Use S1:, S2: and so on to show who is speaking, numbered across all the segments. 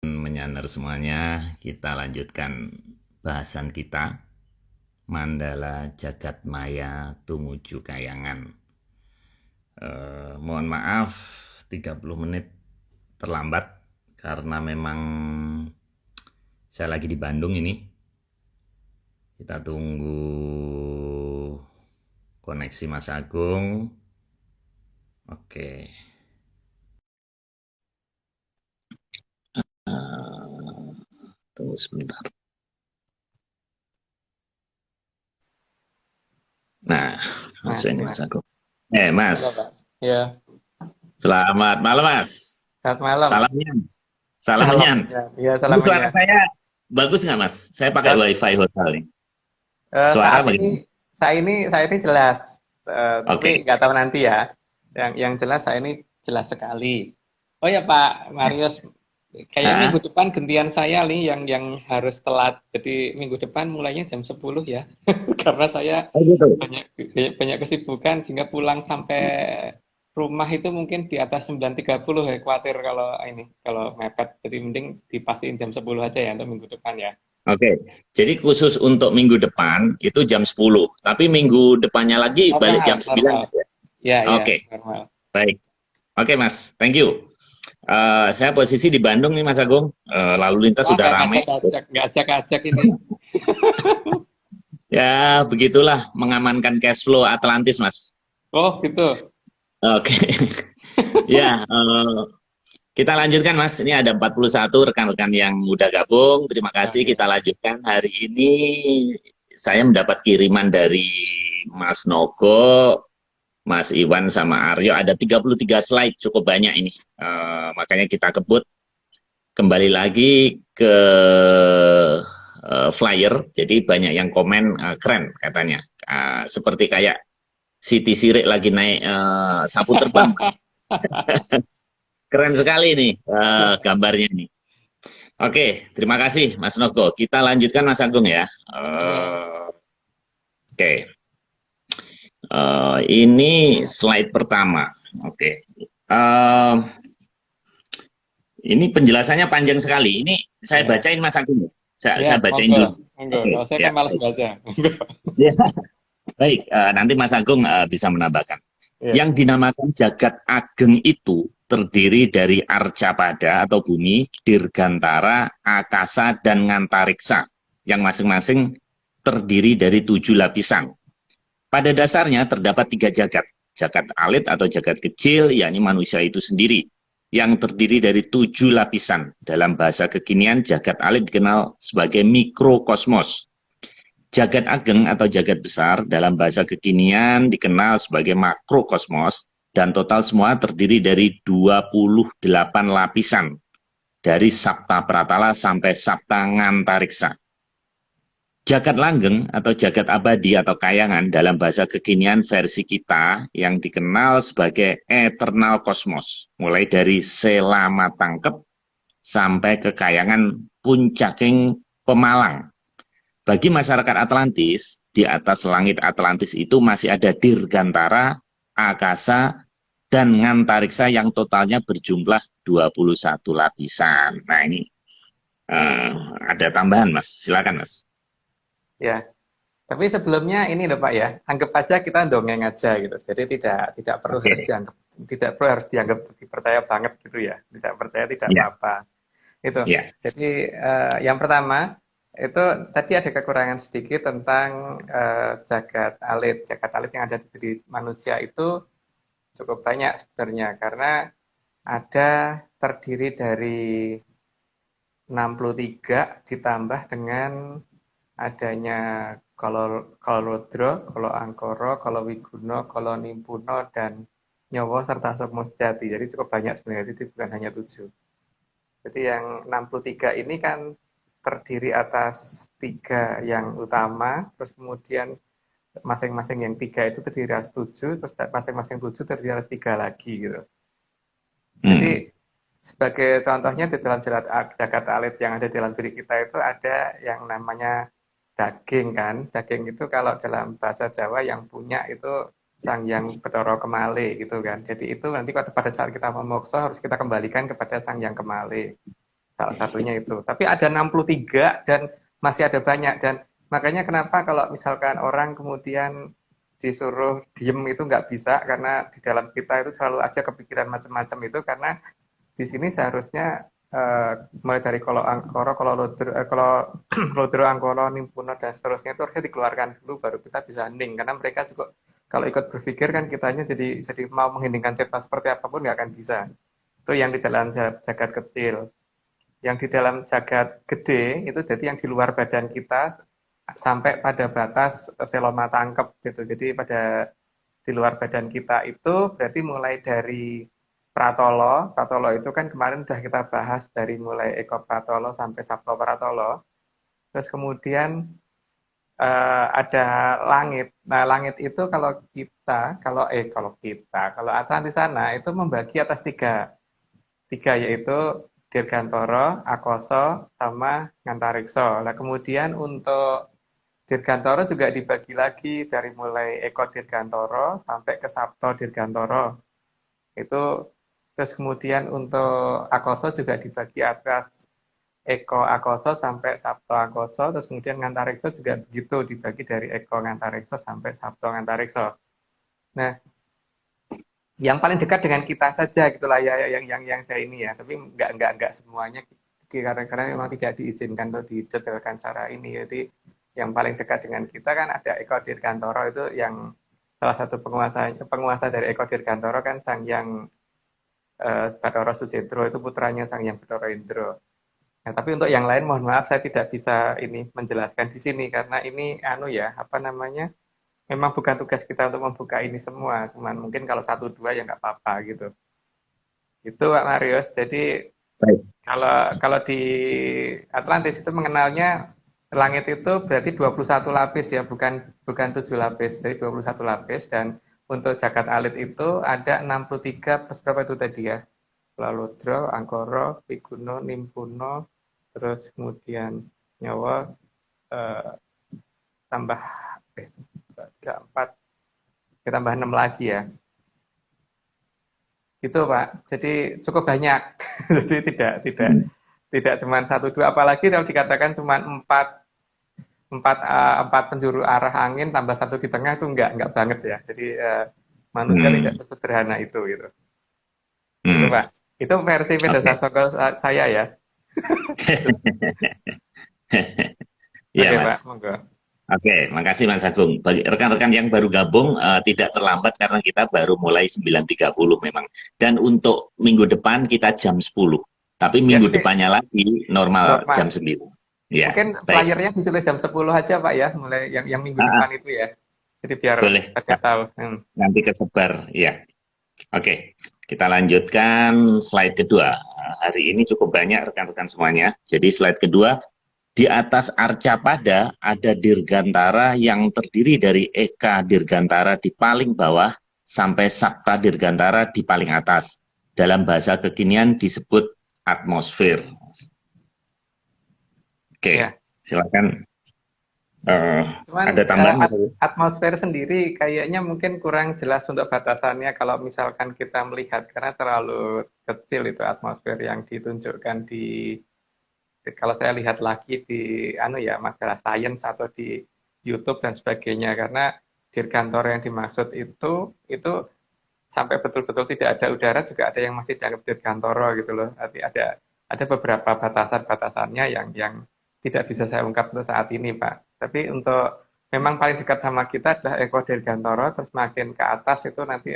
S1: Menyanar semuanya, kita lanjutkan bahasan kita Mandala Jagat Maya Tumuju Kayangan. Mohon maaf 30 menit terlambat karena memang saya lagi di Bandung ini. Kita tunggu koneksi Mas Agung. Oke. Tunggu sebentar. Nah, masuk ini Mas Agung. Mas.
S2: Halo, Pak. Ya,
S1: Selamat malam, Mas.
S2: selamat malam.
S1: Salamnya.
S2: Salam
S1: Salamnya.
S2: ya, ya
S1: Ini
S2: salam
S1: suara
S2: ya.
S1: saya bagus nggak, Mas? Saya pakai
S2: Saat,
S1: WiFi hotel nih.
S2: eh,
S1: Suara
S2: saat
S1: bagaimana?
S2: ini, saat ini jelas, tapi
S1: Oke.
S2: nggak tahu nanti ya. Yang jelas saat ini jelas sekali. Oh ya Pak Marius, kayaknya minggu
S1: Ah,
S2: depan gantian saya nih yang harus telat. Jadi minggu depan mulainya jam 10 ya, karena saya
S1: oh gitu.
S2: banyak banyak kesibukan sehingga pulang sampai rumah itu mungkin di atas 9.30 ya, khawatir kalau mepet. Jadi mending dipastiin jam 10 aja ya untuk minggu depan ya.
S1: Oke. Jadi khusus untuk minggu depan itu jam 10. Tapi minggu depannya lagi balik
S2: Normal,
S1: jam 9.
S2: normal. Ya, ya,
S1: Oke.
S2: normal.
S1: Baik. Oke, Mas. Thank you. Saya posisi di Bandung nih, Mas Agung. Lalu lintas
S2: Wah,
S1: sudah ramai.
S2: nggak ajak-ajak ini.
S1: Ya, begitulah mengamankan cash flow Atlantis, Mas.
S2: Oh, gitu.
S1: Oke. Ya, kita lanjutkan Mas, ini ada 41 rekan-rekan yang udah gabung. Terima
S2: Oh,
S1: kasih, kita
S2: ya.
S1: lanjutkan. Hari ini saya mendapat kiriman dari Mas Nogo, Mas Iwan, sama Aryo. Ada 33 slide, cukup banyak ini. Makanya kita kebut kembali lagi ke flyer. Jadi banyak yang komen keren katanya. Seperti kayak Siti Sirik lagi naik sapu terbang. Keren sekali nih gambarnya nih. Oke, terima kasih Mas Nogo. Kita lanjutkan Mas Agung ya.
S2: Ya.
S1: Oke, ini slide pertama. Oke, Eh, ini penjelasannya panjang sekali. Ini saya
S2: Ya.
S1: bacain Mas Agung.
S2: Ya,
S1: Saya bacain
S2: monggo.
S1: dulu.
S2: Monggo.
S1: Oke,
S2: Kalau saya
S1: ya.
S2: kan malas baca. Monggo.
S1: Ya, baik, nanti Mas Agung bisa menambahkan.
S2: Ya.
S1: Yang dinamakan Jagat Ageng itu terdiri dari Arcapada atau bumi, Dirgantara, Akasa, dan Ngantariksa, yang masing-masing terdiri dari 7 lapisan. Pada dasarnya terdapat 3 jagat, jagat alit atau jagat kecil, yakni manusia itu sendiri, yang terdiri dari 7 lapisan. Dalam bahasa kekinian, jagat alit dikenal sebagai mikrokosmos. Jagat ageng atau jagat besar dalam bahasa kekinian dikenal sebagai makrokosmos dan total semua terdiri dari 28 lapisan dari Sapta Pratala sampai Sapta Ngantariksa. Jagat langgeng atau jagat abadi atau kayangan dalam bahasa kekinian versi kita yang dikenal sebagai eternal kosmos, mulai dari Sela Matangkep sampai ke kayangan Puncaking Pemalang. Bagi masyarakat Atlantis, di atas langit Atlantis itu masih ada Dirgantara, Akasa, dan Ngantariksa yang totalnya berjumlah 21 lapisan. Nah ini uh, ada tambahan Mas, silakan Mas.
S2: Ya. Tapi sebelumnya ini loh Pak ya, anggap aja kita dongeng aja gitu. Jadi tidak perlu
S1: Oke,
S2: harus dianggap dipercaya banget gitu ya. Tidak percaya tidak
S1: ya,
S2: apa-apa. Itu.
S1: ya.
S2: Jadi yang pertama itu tadi ada kekurangan sedikit tentang jagat alit. Jagat alit yang ada di diri manusia itu cukup banyak sebenarnya karena ada terdiri dari 63 ditambah dengan adanya Kolodro, Kolo Angkoro, Kolo Wiguno, Kolo Nimpuno, dan Nyowo serta Sukmo Sejati. Jadi cukup banyak sebenarnya, jadi bukan hanya 7. Jadi yang 63 ini kan terdiri atas 3 yang utama, terus kemudian masing-masing yang 3 itu terdiri atas 7, terus masing-masing 7 terdiri atas 3 lagi gitu. Jadi
S1: Hmm.
S2: sebagai contohnya di dalam jagat alit yang ada di dalam diri kita itu ada yang namanya daging kan. Daging itu kalau dalam bahasa Jawa yang punya itu Sang Yang Bathara Kemale gitu kan. Jadi itu nanti pada saat kita memoksa harus kita kembalikan kepada Sang Yang Kemale. salah satunya itu. Tapi ada 63 dan masih ada banyak, dan makanya kenapa kalau misalkan orang kemudian disuruh diem itu nggak bisa, karena di dalam kita itu selalu aja kepikiran macam-macam itu, karena di sini seharusnya mulai dari kalau angkoro, kalau lodro, kalau lodro, angkoro, nimpuno dan seterusnya itu harusnya dikeluarkan dulu baru kita bisa hening, karena mereka juga kalau ikut berpikir kan kitanya jadi mau mengheningkan cerita seperti apapun nggak akan bisa. Itu yang di dalam jagat kecil. Yang di dalam jagat gede itu jadi yang di luar badan kita sampai pada batas seloma tangkep gitu. Jadi pada di luar badan kita itu berarti mulai dari Pratolo. Pratolo itu kan kemarin sudah kita bahas dari mulai Eko Pratolo sampai Sabto Pratolo. Terus kemudian ada langit. Nah, langit itu kalau Atlantis sana itu membagi atas tiga. Tiga yaitu Dirgantoro, Akoso, sama Ngantarikso. Nah, kemudian untuk Dirgantoro juga dibagi lagi dari mulai Eko Dirgantoro sampai ke Sabto Dirgantoro. Itu terus kemudian untuk Akoso juga dibagi atas Eko Akoso sampai Sabto Akoso, terus kemudian Ngantarikso juga begitu dibagi dari Eko Ngantarikso sampai Sabto Ngantarikso. Nah, yang paling dekat dengan kita saja gitulah ya yang saya ini ya, tapi nggak semuanya, karena memang tidak diizinkan atau didetailkan secara ini. Jadi yang paling dekat dengan kita kan ada Eko Dirgantoro, itu yang salah satu penguasa dari Eko Dirgantoro kan Sang Hyang Bathara Sucitro, itu putranya Sang Hyang Bathara Indro. Nah, tapi untuk yang lain mohon maaf saya tidak bisa ini menjelaskan di sini, karena ini apa namanya, memang bukan tugas kita untuk membuka ini semua, cuman mungkin kalau satu dua ya nggak apa-apa gitu. Itu Pak Marius. Jadi
S1: Baik.
S2: kalau di Atlantis itu mengenalnya langit itu berarti 21 lapis ya, bukan bukan 7 lapis, jadi 21 lapis. Dan untuk jagat alit itu ada 63 plus berapa itu tadi ya? Laludra, Angkoro, Piguno, Nimpuno, terus kemudian Nyawa, tambah 4, kita tambah 6 lagi ya. Gitu Pak. Jadi cukup banyak. Jadi tidak cuma satu dua, apalagi kalau dikatakan cuma empat penjuru arah angin tambah satu di tengah, itu enggak banget ya. Jadi manusia tidak sesederhana itu gitu. Itu Pak. Itu versi Veda Sasongko saya ya.
S1: Iya,
S2: Oke,
S1: Mas.
S2: Pak, monggo.
S1: Oke, makasih Mas Agung. Bagi rekan-rekan yang baru gabung, tidak terlambat karena kita baru mulai 9.30 memang. Dan untuk minggu depan kita jam 10. Tapi minggu
S2: Ya,
S1: depannya lagi normal jam 9. Ya,
S2: mungkin
S1: baik.
S2: flyernya ditulis jam 10 aja Pak ya, mulai yang minggu depan itu ya. Jadi biar
S1: Boleh,
S2: pada tahu.
S1: nanti kesebar. Ya, oke. Kita lanjutkan slide kedua. Hari ini cukup banyak rekan-rekan semuanya. Jadi slide kedua, di atas Arcapada ada Dirgantara yang terdiri dari Eka Dirgantara di paling bawah sampai Sapta Dirgantara di paling atas. Dalam bahasa kekinian disebut atmosfer. Oke,
S2: Ya.
S1: silakan.
S2: Cuman
S1: Ada tambahan?
S2: atmosfer sendiri kayaknya mungkin kurang jelas untuk batasannya kalau misalkan kita melihat, karena terlalu kecil itu atmosfer yang ditunjukkan kalau saya lihat lagi di majalah Science atau di YouTube dan sebagainya, karena Dirgantara yang dimaksud itu sampai betul-betul tidak ada udara juga ada yang masih dianggap Dirgantara gitu loh. Tapi ada beberapa batasan-batasannya yang tidak bisa saya ungkap untuk saat ini, Pak. Tapi untuk memang paling dekat sama kita adalah Eko Dirgantara, terus makin ke atas itu nanti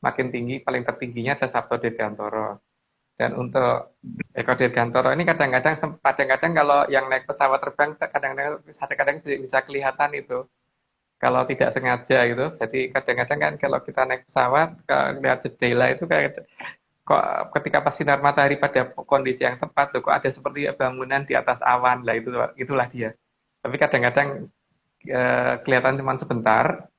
S2: makin tinggi, paling tertingginya ada Sabto Dirgantara. Dan untuk Eko Dirgantara ini kadang-kadang kalau yang naik pesawat terbang kadang-kadang bisa kelihatan itu kalau tidak sengaja gitu. Jadi kadang-kadang kan kalau kita naik pesawat lihat jendela itu kayak kok ketika pas sinar matahari pada kondisi yang tepat tuh kok ada seperti bangunan di atas awan lah, itulah dia. Tapi kadang-kadang kelihatan cuma sebentar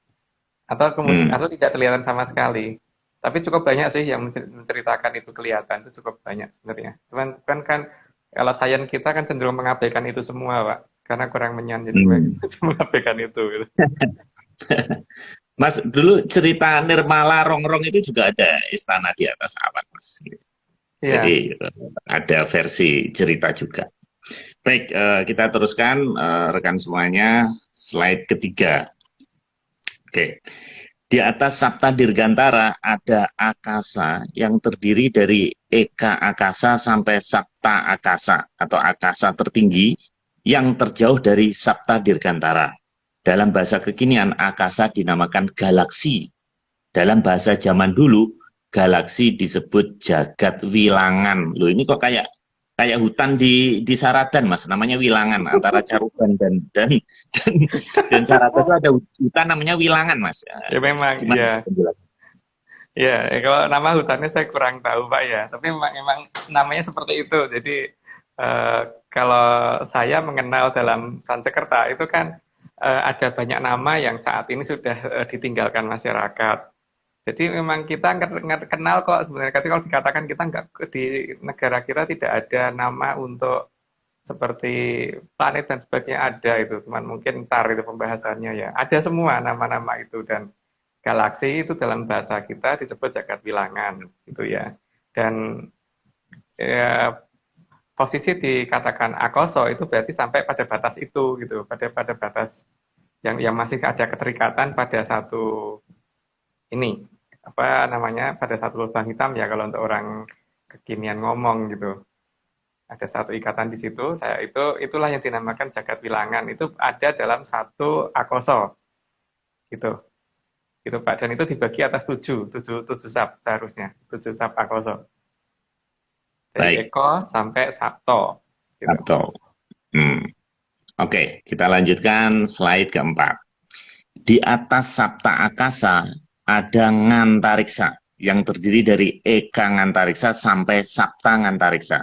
S2: atau kemudian atau tidak kelihatan sama sekali. Tapi cukup banyak sih yang menceritakan itu kelihatan, itu cukup banyak sebenarnya. Cuman kan kalau sains kita kan cenderung mengabaikan itu semua, Pak. Karena kurang menyan, jadi mengabaikan itu. Gitu.
S1: Mas, dulu cerita Nirmala Rongrong itu juga ada istana di atas awan, Mas.
S2: Iya.
S1: Jadi ada versi cerita juga. Baik, kita teruskan rekan semuanya slide ketiga. Oke. Di atas Sapta Dirgantara ada akasa yang terdiri dari Eka Akasa sampai Sapta Akasa atau akasa tertinggi yang terjauh dari Sapta Dirgantara. Dalam bahasa kekinian, akasa dinamakan galaksi. Dalam bahasa zaman dulu, galaksi disebut jagat wilangan. Loh, ini kok kayak kayak hutan di Saradan, Mas. Namanya wilangan antara Caruban dan, dan Saradan itu ada hutan namanya wilangan, Mas.
S2: Ya memang,
S1: Gimana
S2: ya.
S1: penjelasan?
S2: Kalau nama hutannya saya kurang tahu, Pak ya. Tapi memang namanya seperti itu. Jadi eh, kalau saya mengenal dalam Sansekerta itu kan ada banyak nama yang saat ini sudah ditinggalkan masyarakat. Jadi memang kita kenal kok sebenarnya. Tapi kalau dikatakan kita nggak di negara kita tidak ada nama untuk seperti planet dan sebagainya ada itu. Cuman mungkin ntar itu pembahasannya ya. Ada semua nama-nama itu dan galaksi itu dalam bahasa kita disebut jagat bilangan gitu ya. Dan ya, posisi dikatakan akoso itu berarti sampai pada batas itu gitu, pada batas yang masih ada keterikatan pada satu ini apa namanya pada satu lubang hitam ya kalau untuk orang kekinian ngomong gitu. Ada satu ikatan di situ, itulah yang dinamakan jagat bilangan. Itu ada dalam satu akoso gitu. Gitu Pak, dan itu dibagi atas tujuh sab seharusnya, tujuh sab akoso. Dari
S1: Baik,
S2: Eko sampai Sabto. Gitu.
S1: Sabto. Hmm. Oke, kita lanjutkan slide keempat. Di atas Sapta Akasa ada Ngantariksa yang terdiri dari Eka Ngantariksa sampai Sapta Ngantariksa.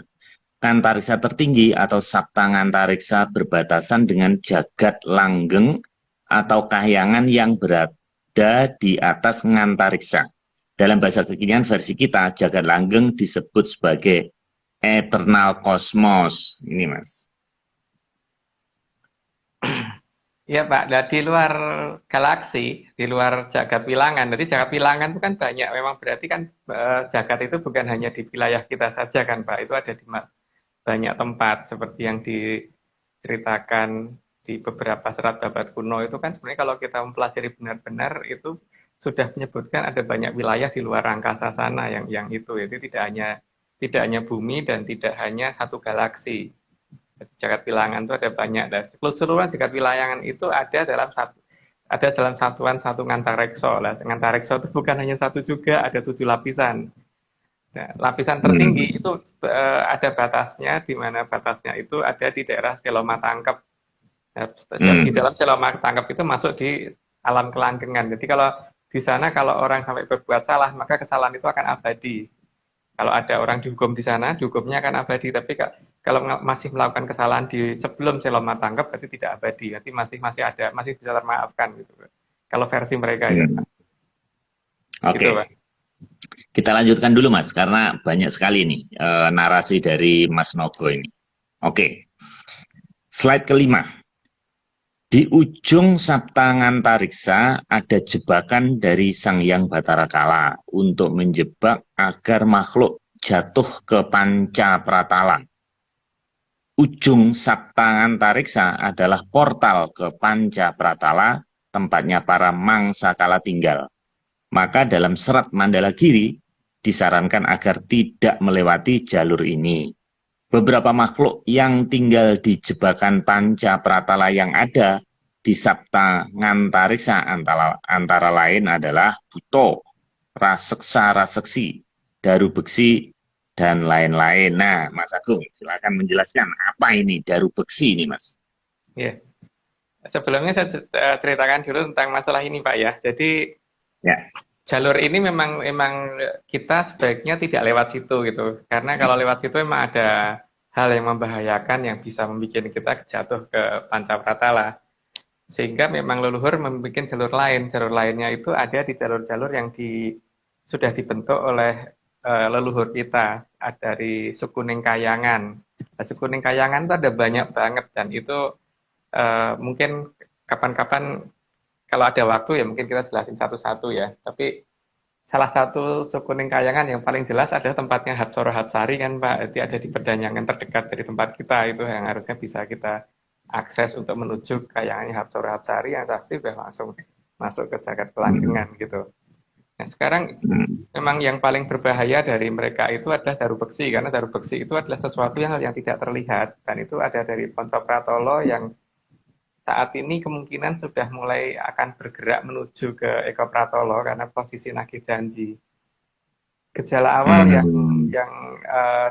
S1: Ngantariksa tertinggi atau Sapta Ngantariksa berbatasan dengan Jagat Langgeng atau Kahyangan yang berada di atas Ngantariksa. Dalam bahasa kekinian versi kita, Jagat Langgeng disebut sebagai Eternal Cosmos. Ini, Mas.
S2: Iya Pak, nah, di luar galaksi, di luar jagat bilangan. Jadi jagat bilangan itu kan banyak. Memang berarti kan jagat itu bukan hanya di wilayah kita saja kan Pak. Itu ada di banyak tempat seperti yang diceritakan di beberapa serat babat kuno itu kan sebenarnya kalau kita mempelajari benar-benar itu sudah menyebutkan ada banyak wilayah di luar angkasa sana yang itu. Jadi tidak hanya bumi dan tidak hanya satu galaksi. Jagat bilangan itu ada banyak dan keseluruhan jagat bilangan itu ada dalam satuan satu ngantarekso lah. Ngantarekso itu bukan hanya satu juga, ada 7 lapisan. Nah, lapisan tertinggi itu ada batasnya, di mana batasnya itu ada di daerah Seloma Tangkep. Nah, di dalam Seloma Tangkep itu masuk di alam kelanggengan. Jadi kalau di sana kalau orang sampai berbuat salah, maka kesalahan itu akan abadi. Kalau ada orang dihukum di sana, dihukumnya akan abadi. Tapi kalau masih melakukan kesalahan di sebelum Seloma Tangkep, berarti tidak abadi. Berarti masih bisa termaafkan gitu. Kalau versi mereka ya.
S1: Oke.
S2: Gitu, Pak.
S1: Kita lanjutkan dulu Mas, karena banyak sekali nih narasi dari Mas Nogo ini. Oke, slide kelima. Di ujung Sapta Ngantariksa ada jebakan dari Sang Hyang Batara Kala untuk menjebak agar makhluk jatuh ke panca pratala. Ujung Sapta Ngantariksa adalah portal ke panca pratala, tempatnya para mangsa kala tinggal. Maka dalam serat Mandalagiri disarankan agar tidak melewati jalur ini. Beberapa makhluk yang tinggal di jebakan panca pratala yang ada di Sapta Ngantariksa antara lain adalah Buto, Raseksa Raseksi, Daru Beksi, dan lain-lain. Nah, Mas Agung, silakan menjelaskan apa ini Daru Beksi ini, Mas.
S2: Ya. Sebelumnya saya ceritakan dulu tentang masalah ini, Pak ya. Jadi
S1: Ya.
S2: jalur ini memang kita sebaiknya tidak lewat situ gitu. Karena kalau lewat situ memang ada hal yang membahayakan yang bisa membuat kita jatuh ke pancapratala. Sehingga memang leluhur membuat jalur lain. Jalur lainnya itu ada di jalur-jalur yang sudah dibentuk oleh leluhur kita dari suku Ningkayangan. Nah, suku Ningkayangan itu ada banyak banget dan itu mungkin kapan-kapan kalau ada waktu ya mungkin kita jelasin satu-satu ya. Tapi salah satu suku Ningkayangan yang paling jelas adalah tempatnya Hapsoro Hapsari kan Pak. Jadi ada di Pedanyangan terdekat dari tempat kita itu yang harusnya bisa kita akses untuk menuju kayangannya Hapsoro Hapsari yang pasti udah langsung masuk ke Jagat Kelanggengan gitu. Nah sekarang
S1: Hmm.
S2: memang yang paling berbahaya dari mereka itu adalah daru beksi karena daru beksi itu adalah sesuatu yang tidak terlihat dan itu ada dari Ponco Pratolo yang saat ini kemungkinan sudah mulai akan bergerak menuju ke Eko Pratolo karena posisi nagih janji. Gejala awal
S1: Hmm.
S2: yang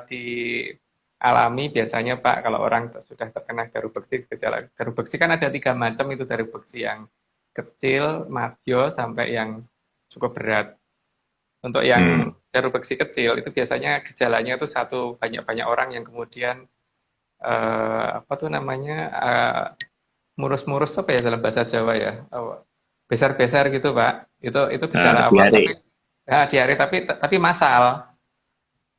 S2: dialami biasanya Pak kalau orang sudah terkena daru beksi, gejala daru beksi kan ada 3 macam itu daru beksi yang kecil, madyo sampai yang cukup berat. Untuk yang
S1: Hmm.
S2: daru beksi kecil itu biasanya gejalanya itu satu banyak-banyak orang yang kemudian apa tuh namanya murus-murus apa ya dalam bahasa Jawa ya besar-besar gitu Pak itu gejala awal tapi
S1: Diare.
S2: ya, diare tapi massal.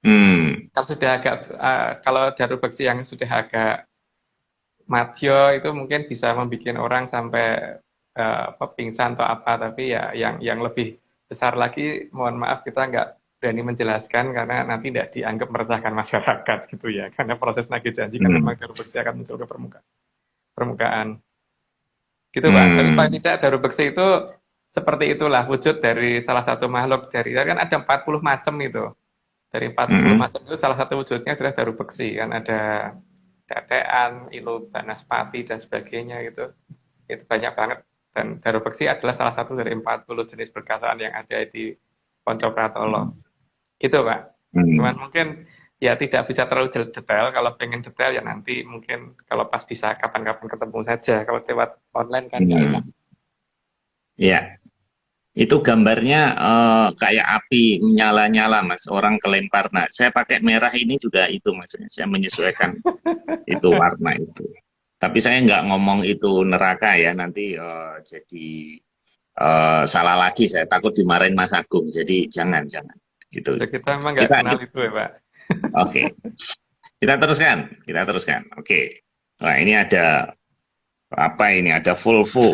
S1: Hmm.
S2: Kalau sudah agak kalau daru beksi yang sudah agak madyo itu mungkin bisa membuat orang sampai apa, pingsan atau apa tapi ya yang lebih besar lagi mohon maaf kita nggak berani menjelaskan karena nanti tidak dianggap meresahkan masyarakat gitu ya karena proses nagih janji kan memang
S1: Hmm.
S2: daru beksi akan muncul ke permukaan gitu Pak. Tapi paling
S1: Hmm.
S2: tidak daru beksi itu seperti itulah wujud dari salah satu makhluk dari kan ada 40 macam itu. Dari 40
S1: Hmm.
S2: macam itu salah satu wujudnya adalah daru beksi kan ada tetean, ilu, banaspati dan sebagainya gitu. Itu banyak banget dan daru beksi adalah salah satu dari 40 jenis perkasaan yang ada di Ponco Pratolo. Gitu Pak. Cuman
S1: Hmm.
S2: mungkin ya tidak bisa terlalu detail. Kalau pengen detail ya nanti mungkin kalau pas bisa kapan-kapan ketemu saja. Kalau lewat online kan nggak enak.
S1: Hmm. Ya, itu gambarnya kayak api menyala-nyala, Mas. Orang kelempar. Nah, saya pakai merah ini juga itu, maksudnya. Saya menyesuaikan itu warna itu. Tapi saya nggak ngomong itu neraka ya, nanti jadi salah lagi. Saya takut dimarahin Mas Agung. Jadi jangan. Gitu.
S2: Ya kita memang nggak
S1: Kita,
S2: kenal itu ya Pak.
S1: oke. Kita teruskan. Kita teruskan. Oke. Nah, ini ada apa ini? Ada Volvo.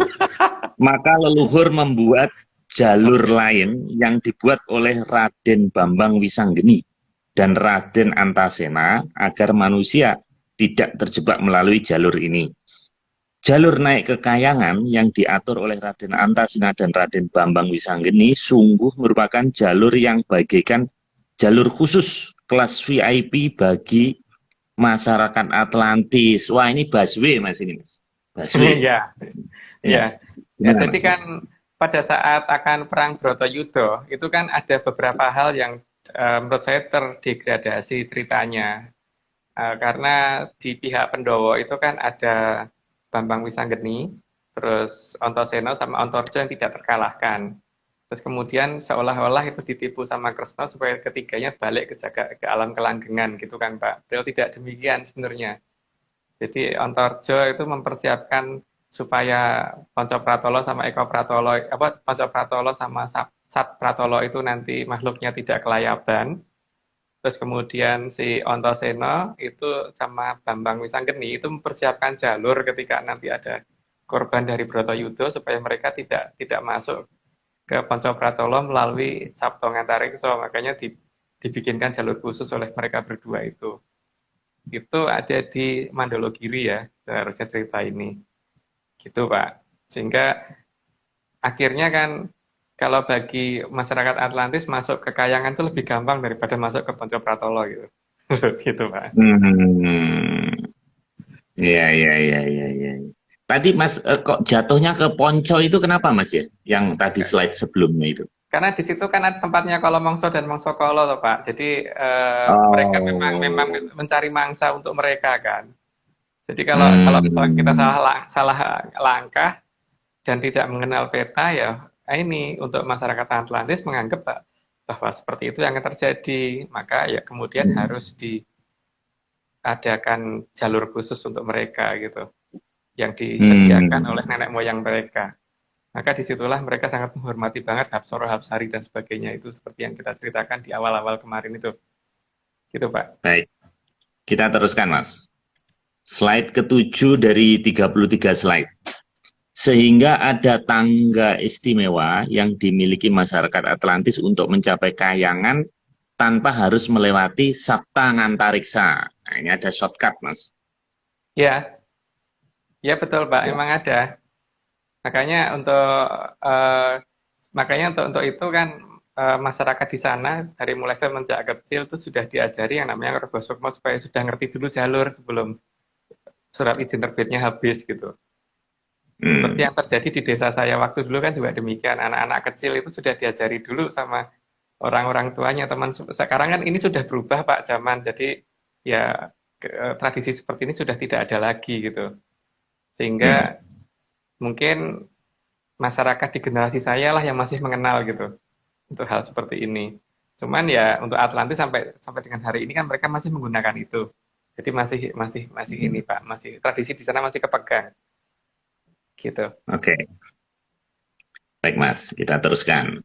S1: Maka leluhur membuat jalur
S2: Oke.
S1: lain yang dibuat oleh Raden Bambang Wisanggeni dan Raden Antasena agar manusia tidak terjebak melalui jalur ini. Jalur naik ke Kayangan yang diatur oleh Raden Antasena dan Raden Bambang Wisanggeni sungguh merupakan jalur yang bagaikan jalur khusus kelas VIP bagi masyarakat Atlantis. Wah, ini busway Mas ini, Mas. Busway.
S2: Iya,
S1: Ya,
S2: iya. Ya,
S1: gimana
S2: jadi
S1: Mas?
S2: kan pada saat akan perang Bratayuda itu kan ada beberapa hal yang menurut saya terdegradasi ceritanya. Karena di pihak Pendowo itu kan ada Bambang Wisanggeni, terus Antasena sama Antarja yang tidak terkalahkan. Terus kemudian seolah-olah itu ditipu sama Kresna supaya ketiganya balik ke alam kelanggengan gitu kan Pak. Beliau tidak demikian sebenarnya. Jadi Antarja itu mempersiapkan supaya Panca Pratolo sama Eko Pratolo apa Panca Pratolo sama Sat Pratolo itu nanti makhluknya tidak kelayaban. Terus kemudian si Antasena itu sama Bambang Wisanggeni itu mempersiapkan jalur ketika nanti ada korban dari Bratayuda supaya mereka tidak masuk ke Poncopratolo melalui Sabto Ngantariksa. Makanya dibikinkan jalur khusus oleh mereka berdua itu. Itu ada di Mandologiri ya, seharusnya cerita ini. Gitu Pak. Sehingga akhirnya kan kalau bagi masyarakat Atlantis masuk ke Kayangan itu lebih gampang daripada masuk ke Poncopratolo gitu. Gitu Pak.
S1: Hmm, iya. Tadi Mas kok jatuhnya ke Ponco itu kenapa Mas ya? Yang tadi slide sebelumnya itu.
S2: Karena di situ kan ada tempatnya Kolo Mongso dan Mongso Kolo loh Pak. Jadi mereka memang
S1: Oh,
S2: mencari mangsa untuk mereka kan. Jadi kalau kalau misalnya kita
S1: hmm,
S2: salah langkah dan tidak mengenal peta ya ini untuk masyarakat Atlantis menganggap bahwa seperti itu yang terjadi. Maka ya kemudian harus diadakan jalur khusus untuk mereka gitu. Yang disediakan oleh
S1: hmm.
S2: nenek moyang mereka. Maka disitulah mereka sangat menghormati banget Hapsoro, Hapsari, dan sebagainya itu seperti yang kita ceritakan di awal-awal kemarin itu. Gitu Pak.
S1: Baik, kita teruskan Mas. Slide ketujuh dari 33 slide. Sehingga ada tangga istimewa yang dimiliki masyarakat Atlantis untuk mencapai Kahyangan tanpa harus melewati Sapta Ngantariksa. Nah, ini ada shortcut, Mas.
S2: Ya, ya betul Pak,
S1: Ya.
S2: emang ada. Makanya untuk eh, untuk itu kan masyarakat di sana dari mulai semenjak kecil itu sudah diajari yang namanya Rego Sukmo supaya sudah ngerti dulu jalur sebelum surat izin terbitnya habis gitu. Seperti
S1: Hmm.
S2: yang terjadi di desa saya waktu dulu kan juga demikian. Anak-anak kecil itu sudah diajari dulu sama orang-orang tuanya. Teman sekarang kan ini sudah berubah Pak zaman. Jadi ya tradisi seperti ini sudah tidak ada lagi gitu. Sehingga
S1: Hmm.
S2: mungkin masyarakat di generasi saya lah yang masih mengenal gitu untuk hal seperti ini. Cuman ya untuk Atlantis sampai sampai dengan hari ini kan mereka masih menggunakan itu. Jadi masih ini Pak, masih tradisi di sana masih kepegang gitu.
S1: Oke, baik Mas, kita teruskan.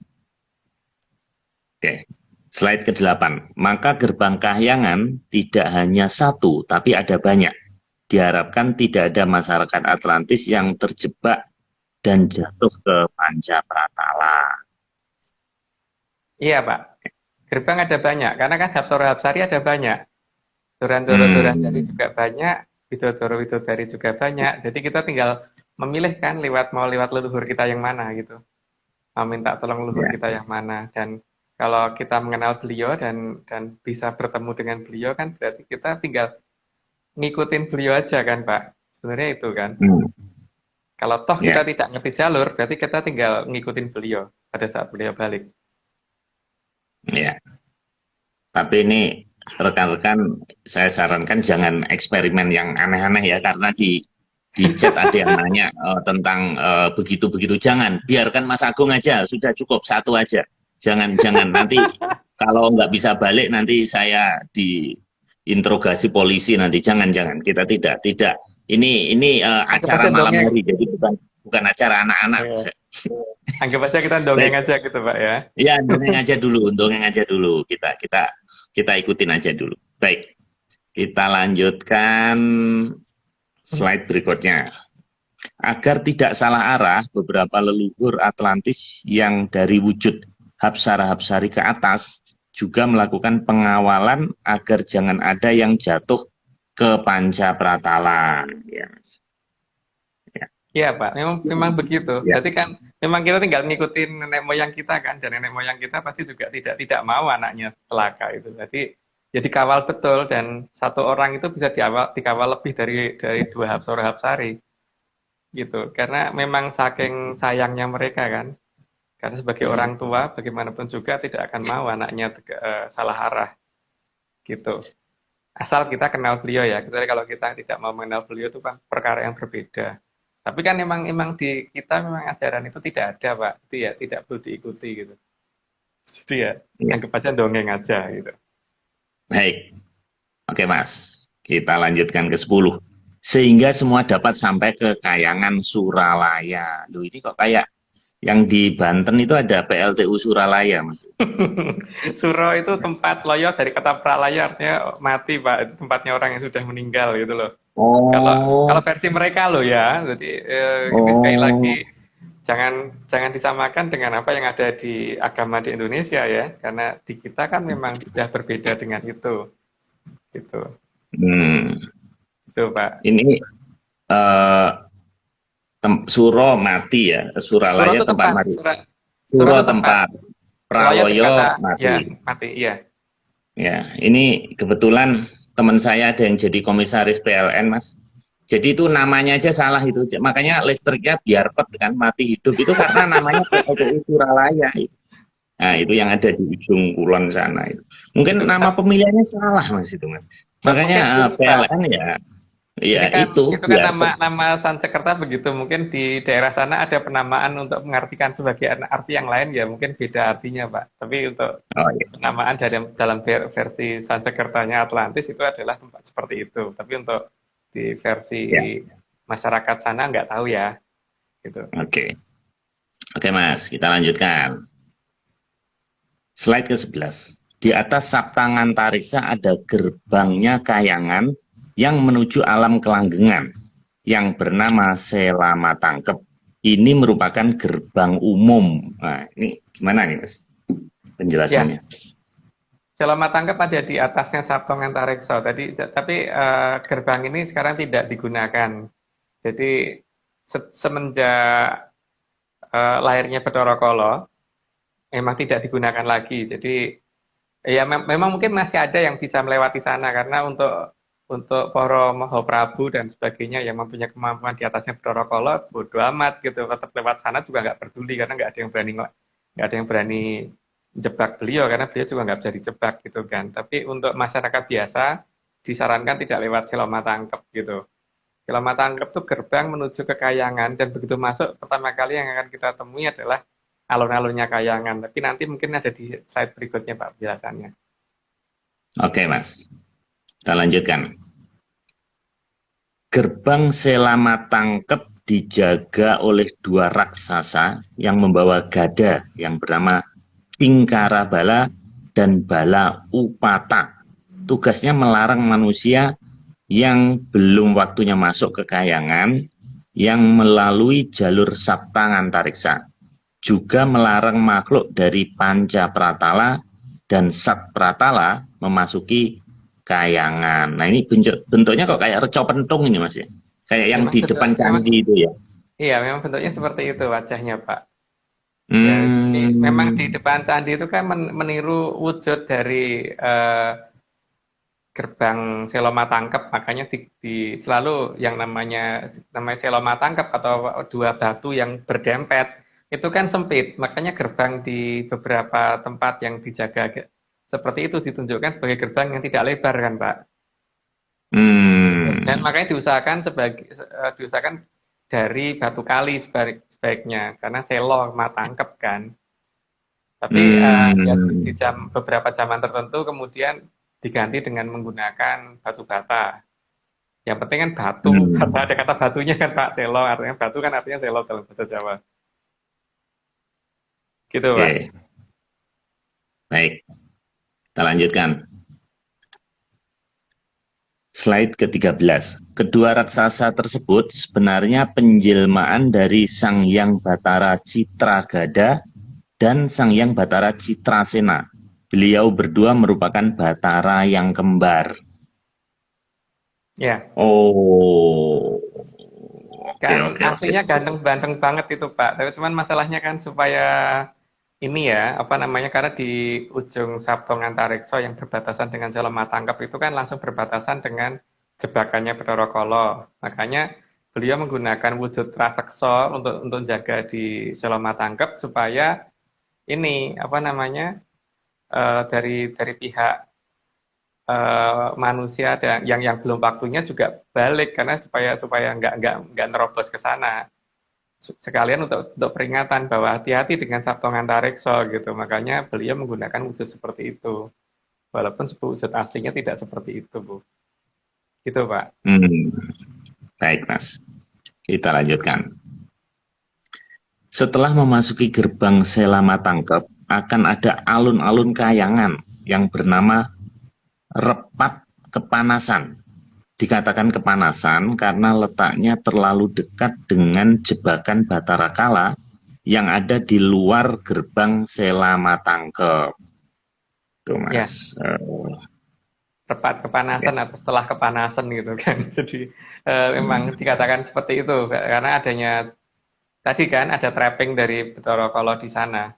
S1: Oke, slide ke-8. Maka gerbang Kahyangan tidak hanya satu, tapi ada banyak. Diharapkan tidak ada masyarakat Atlantis yang terjebak dan jatuh ke panca pratala.
S2: Iya Pak, gerbang ada banyak karena kan Hapsara Hapsari ada banyak. Durandoro Durandari
S1: Hmm,
S2: juga banyak, Widodoro Widodari juga banyak. Jadi kita tinggal memilih kan mau lewat leluhur kita yang mana gitu. Mau minta tolong leluhur
S1: ya.
S2: kita yang mana dan kalau kita mengenal beliau dan bisa bertemu dengan beliau kan berarti kita tinggal ngikutin beliau aja kan Pak. Sebenarnya itu kan.
S1: Hmm,
S2: Kalau toh kita
S1: ya,
S2: tidak ngerti jalur, berarti kita tinggal ngikutin beliau pada saat beliau balik.
S1: ya. Tapi ini rekan-rekan saya sarankan jangan eksperimen yang aneh-aneh ya karena di chat ada yang nanya tentang begitu-begitu. Jangan, biarkan Mas Agung aja, sudah cukup satu aja. Jangan nanti kalau nggak bisa balik nanti saya diinterogasi polisi nanti. Jangan kita tidak. Ini
S2: Anggap
S1: acara
S2: aja
S1: malam
S2: dongeng.
S1: hari jadi bukan acara anak-anak.
S2: Ya. Anggap aja kita dongeng
S1: Baik,
S2: aja gitu Pak ya.
S1: ya dongeng aja dulu. Kita ikutin aja dulu. Baik, kita lanjutkan slide berikutnya. Agar tidak salah arah, beberapa leluhur Atlantis yang dari wujud Hapsara-Hapsari ke atas juga melakukan pengawalan agar jangan ada yang jatuh ke panca pratala. Ya, ya,
S2: Iya Pak, memang memang begitu.
S1: ya.
S2: Jadi kan memang kita tinggal ngikutin nenek moyang kita kan, dan nenek moyang kita pasti juga tidak mau anaknya celaka itu. Jadi kawal betul dan satu orang itu bisa dikawal lebih dari dua Hapsara Hapsari gitu. Karena memang saking sayangnya mereka kan. Karena sebagai orang tua bagaimanapun juga tidak akan mau anaknya salah arah gitu. Asal kita kenal beliau ya. Kecuali kalau kita tidak mau mengenal beliau itu kan perkara yang berbeda. Tapi kan emang di kita memang ajaran itu tidak ada, Pak. Itu ya tidak perlu diikuti gitu. Jadi ya
S1: Ya.
S2: anggap aja dongeng aja gitu.
S1: Baik, oke Mas. Kita lanjutkan ke 10. Sehingga semua dapat sampai ke Kayangan Suralaya. Loh, ini kok kayak yang di Banten itu ada PLTU Suralaya, Mas.
S2: Suro itu tempat loyo dari kata pralaya artinya mati, Pak. Itu tempatnya orang yang sudah meninggal gitu loh. Kalau kalau
S1: Oh,
S2: versi mereka loh ya. Jadi ini sekali lagi
S1: oh,
S2: jangan jangan disamakan dengan apa yang ada di agama di Indonesia ya. Karena di kita kan memang sudah berbeda dengan itu. Gitu.
S1: hmm.
S2: Itu, Pak.
S1: Ini eh, Suro mati ya,
S2: Suro
S1: Suralaya
S2: itu
S1: tempat
S2: tempat,
S1: mati.
S2: Suro
S1: Suro
S2: itu tempat.
S1: tempat,
S2: Loyo dari
S1: Praloyo
S2: kata
S1: mati.
S2: ya mati, iya.
S1: Ya, ini kebetulan teman saya ada yang jadi komisaris PLN, Mas. Jadi itu namanya aja salah itu. Makanya listriknya biar pet kan mati hidup itu karena namanya PLTU Suralaya. Nah, itu yang ada di ujung kulon sana itu. Mungkin nama pemilihannya salah Mas itu Mas. Makanya
S2: Mungkin ini, Pak.
S1: PLN ya ya
S2: Ini kan
S1: itu
S2: itu kan
S1: biar
S2: nama Sansekerta begitu. Mungkin di daerah sana ada penamaan untuk mengartikan sebagai arti yang lain ya mungkin beda artinya, Pak. Tapi untuk
S1: oh ya,
S2: penamaan dari dalam versi Sansekertanya Atlantis itu adalah tempat seperti itu. Tapi untuk di versi
S1: ya.
S2: masyarakat sana nggak tahu ya, gitu.
S1: Oke. Oke Mas, kita lanjutkan. Slide ke-11. Di atas Saptangantariksa ada gerbangnya Kayangan yang menuju alam kelanggengan yang bernama Selama Tangkep. ini merupakan gerbang umum. Nah, ini gimana nih Mas penjelasannya?
S2: Ya, Selama Tangkep ada di atasnya Sabto Ngantarekso. Tapi gerbang ini sekarang tidak digunakan. Jadi semenjak lahirnya Bathara Kala memang tidak digunakan lagi. Jadi ya memang mungkin masih ada yang bisa melewati sana karena untuk para Mahaprabu dan sebagainya yang mempunyai kemampuan di atasnya Bathara Kala bodo amat gitu, tetap lewat sana juga nggak peduli karena nggak ada yang berani jebak beliau karena beliau juga nggak bisa dijebak gitu kan. Tapi untuk masyarakat biasa disarankan tidak lewat Selomatangkep gitu. Selomatangkep tuh gerbang menuju ke Kayangan dan begitu masuk pertama kali yang akan kita temui adalah alun-alunnya Kayangan. Tapi nanti mungkin ada di slide berikutnya Pak penjelasannya.
S1: Oke Mas, kita lanjutkan. Gerbang Selamatangkep dijaga oleh dua raksasa yang membawa gada yang bernama Tingkara Bala dan Bala Upata. Tugasnya melarang manusia yang belum waktunya masuk ke Kayangan yang melalui jalur Sapta Ngantariksa. Juga melarang makhluk dari Panca Pratala dan Sat Pratala memasuki Kayangan. Nah ini bentuknya kok kayak reco pentung ini Mas ya. Kayak yang
S2: Memang
S1: di
S2: bentuk,
S1: depan
S2: memang
S1: candi itu ya.
S2: iya memang bentuknya seperti itu wajahnya Pak. Ya, jadi memang di
S1: Hmm,
S2: depan candi itu kan meniru wujud dari gerbang Selomatangkep, makanya selalu yang namanya Selomatangkep atau dua batu yang berdempet itu kan sempit, makanya gerbang di beberapa tempat yang dijaga seperti itu ditunjukkan sebagai gerbang yang tidak lebar kan Pak. Gitu. Dan
S1: hmm,
S2: makanya diusahakan dari batu kali sebaiknya karena selo matangkep kan. Tapi ya di
S1: hmm,
S2: beberapa zaman tertentu kemudian diganti dengan menggunakan batu bata. Yang penting kan batu, bata
S1: hmm.
S2: ada kata batunya kan Pak, selo artinya batu kan artinya selo dalam bahasa Jawa. Gitu Pak.
S1: Oke, baik. Kita lanjutkan. Slide ke-13. Kedua raksasa tersebut sebenarnya penjelmaan dari Sang Hyang Bathara Citragada dan Sang Hyang Bathara Citrasena. Beliau berdua merupakan Bathara yang kembar.
S2: Ya,
S1: Oh, oke
S2: kan
S1: oke oke.
S2: aslinya ganteng-ganteng banget itu Pak. Tapi cuman masalahnya kan supaya ini ya, apa namanya, karena di ujung Sabto Ngantariksa yang berbatasan dengan Matangkep itu kan langsung berbatasan dengan jebakannya Bathara Kala. Makanya beliau menggunakan wujud raseksa untuk jaga di Matangkep supaya ini apa namanya dari pihak manusia yang belum waktunya juga balik karena supaya supaya nggak nerobos ke sana sekalian untuk peringatan bahwa hati-hati dengan Sabto Ngantareksa gitu. Makanya beliau menggunakan wujud seperti itu. Walaupun wujud aslinya tidak seperti itu, Bu. Gitu, Pak.
S1: Hmm, baik Mas. Kita lanjutkan. Setelah memasuki gerbang Selamatangkep, akan ada alun-alun kayangan yang bernama Repat Kepanasan. Dikatakan kepanasan karena letaknya terlalu dekat dengan jebakan Bathara Kala yang ada di luar gerbang Selamatangkep. Tuh Mas.
S2: Ya, tepat
S1: Ya.
S2: kepanasan atau setelah kepanasan gitu kan. Jadi memang dikatakan seperti itu karena adanya tadi kan ada trapping dari Bathara Kala di sana.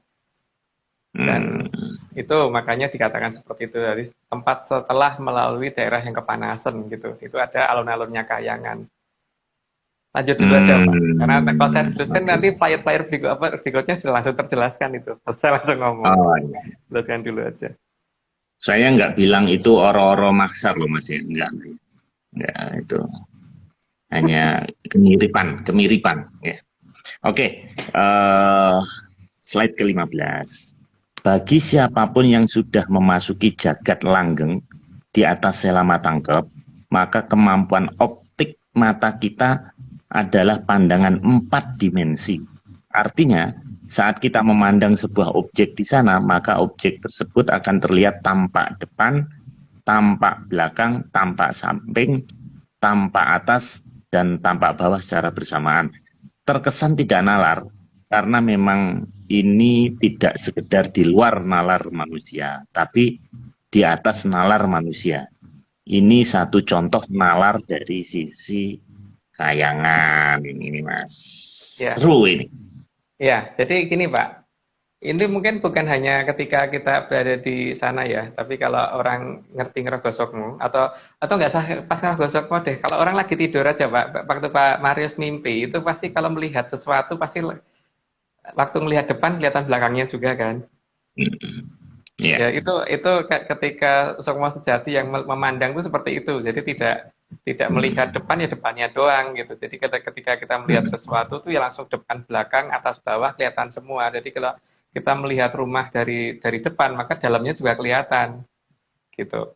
S2: Dan
S1: Hmm,
S2: itu makanya dikatakan seperti itu dari tempat setelah melalui daerah yang kepanasan gitu. Itu ada alun-alunnya Kayangan. Lanjut dulu aja Pak. Karena kalau saya terusin
S1: oke.
S2: nanti player-player berikutnya sudah langsung terjelaskan itu. Saya langsung ngomong.
S1: Oh, iya.
S2: Jelaskan dulu aja.
S1: Saya nggak bilang itu oro-oro maksar loh Mas ya. Enggak, itu hanya kemiripan ya. Oke, slide ke-15. Bagi siapapun yang sudah memasuki jagat langgeng di atas selama tangkep, maka kemampuan optik mata kita adalah pandangan 4 dimensi. Artinya, saat kita memandang sebuah objek di sana, maka objek tersebut akan terlihat tampak depan, tampak belakang, tampak samping, tampak atas, dan tampak bawah secara bersamaan. terkesan tidak nalar karena memang ini tidak sekedar di luar nalar manusia, tapi di atas nalar manusia. Ini satu contoh nalar dari sisi kayangan ini Mas.
S2: Ya,
S1: Seru ini.
S2: ya. Jadi gini Pak, ini mungkin bukan hanya ketika kita berada di sana ya, tapi kalau orang ngerti ngerogosokmu atau nggak sah pas ngerogosokmu deh. Kalau orang lagi tidur aja Pak, waktu Pak Marius mimpi itu pasti kalau melihat sesuatu pasti waktu melihat depan kelihatan belakangnya juga kan.
S1: Ya.
S2: Ya itu ketika sukma sejati yang memandang itu seperti itu. Jadi tidak melihat depan ya depannya doang gitu. Jadi ketika kita melihat sesuatu tuh ya langsung depan belakang atas bawah kelihatan semua. Jadi kalau kita melihat rumah dari depan maka dalamnya juga kelihatan gitu.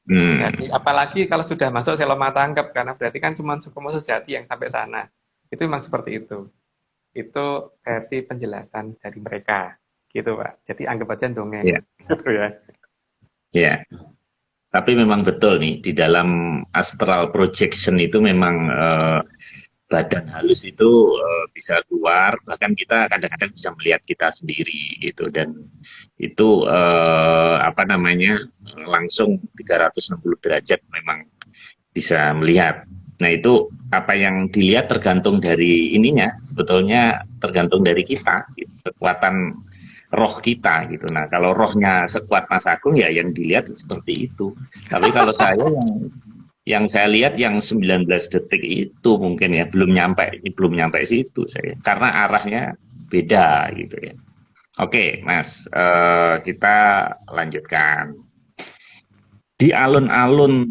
S2: Jadi apalagi kalau sudah masuk selama tangkap karena berarti kan cuma sukma sejati yang sampai sana. Itu memang seperti itu. Itu versi penjelasan dari mereka gitu Pak. Jadi anggap aja dongeng
S1: Ya.
S2: gitu ya.
S1: Ya. Tapi memang betul nih di dalam astral projection itu memang badan halus itu bisa keluar, bahkan kita kadang-kadang bisa melihat kita sendiri gitu dan itu apa namanya langsung 360 derajat memang bisa melihat. Nah itu apa yang dilihat tergantung dari ininya, sebetulnya tergantung dari kita, gitu. Kekuatan roh kita gitu. Nah kalau rohnya sekuat Mas Agung ya yang dilihat seperti itu. Tapi kalau saya yang saya lihat yang 19 detik itu mungkin ya belum nyampe situ saya karena arahnya beda gitu ya. Oke Mas, kita lanjutkan. Di alun-alun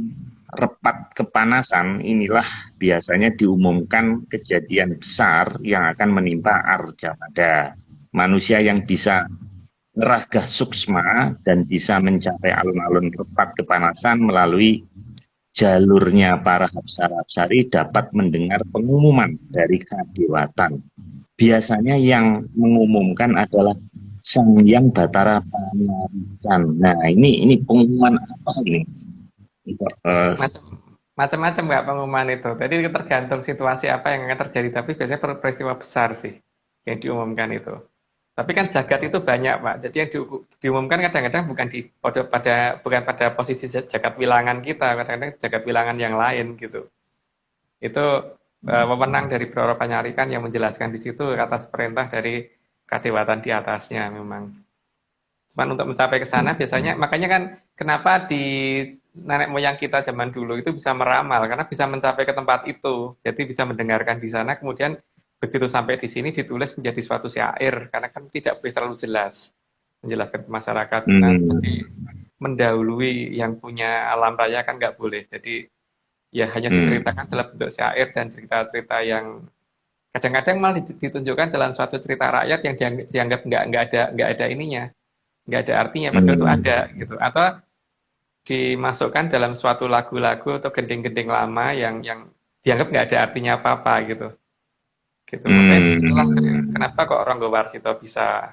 S1: repat kepanasan inilah biasanya diumumkan kejadian besar yang akan menimpa Arjamada. Manusia yang bisa ngeragah suksma dan bisa mencapai alun-alun repat kepanasan melalui jalurnya para hapsara-hapsari dapat mendengar pengumuman dari kadewatan. Biasanya yang mengumumkan adalah Sang Hyang Batara Panyarikan. Nah, ini pengumuman apa ini?
S2: Macam macam-macam nggak pengumuman itu. Jadi tergantung situasi apa yang akan terjadi. Tapi biasanya peristiwa besar sih yang diumumkan itu. Tapi kan jagat itu banyak Pak. Jadi yang diumumkan kadang-kadang bukan pada posisi jagat wilangan kita, kadang-kadang jagat wilangan yang lain gitu. Itu wewenang dari Broro Panyarikan yang menjelaskan di situ atas perintah dari kadewatan di atasnya memang. Cuman untuk mencapai ke sana biasanya makanya kan kenapa di nenek moyang kita zaman dulu itu bisa meramal karena bisa mencapai ke tempat itu. Jadi bisa mendengarkan di sana kemudian begitu sampai di sini ditulis menjadi suatu syair karena kan tidak boleh terlalu jelas menjelaskan ke masyarakat. Nah, jadi
S1: hmm,
S2: mendahului yang punya alam raya kan nggak boleh. Jadi ya hanya
S1: hmm,
S2: diceritakan dalam bentuk syair dan cerita-cerita yang kadang-kadang malah ditunjukkan dalam suatu cerita rakyat yang dianggap nggak ada ininya, nggak ada artinya, padahal itu
S1: hmm,
S2: ada gitu. Atau dimasukkan dalam suatu lagu-lagu atau gending-gending lama yang dianggap nggak ada artinya apa-apa gitu. Gitu. Makanya itulah
S1: hmm,
S2: kenapa kok Ronggo Warsito bisa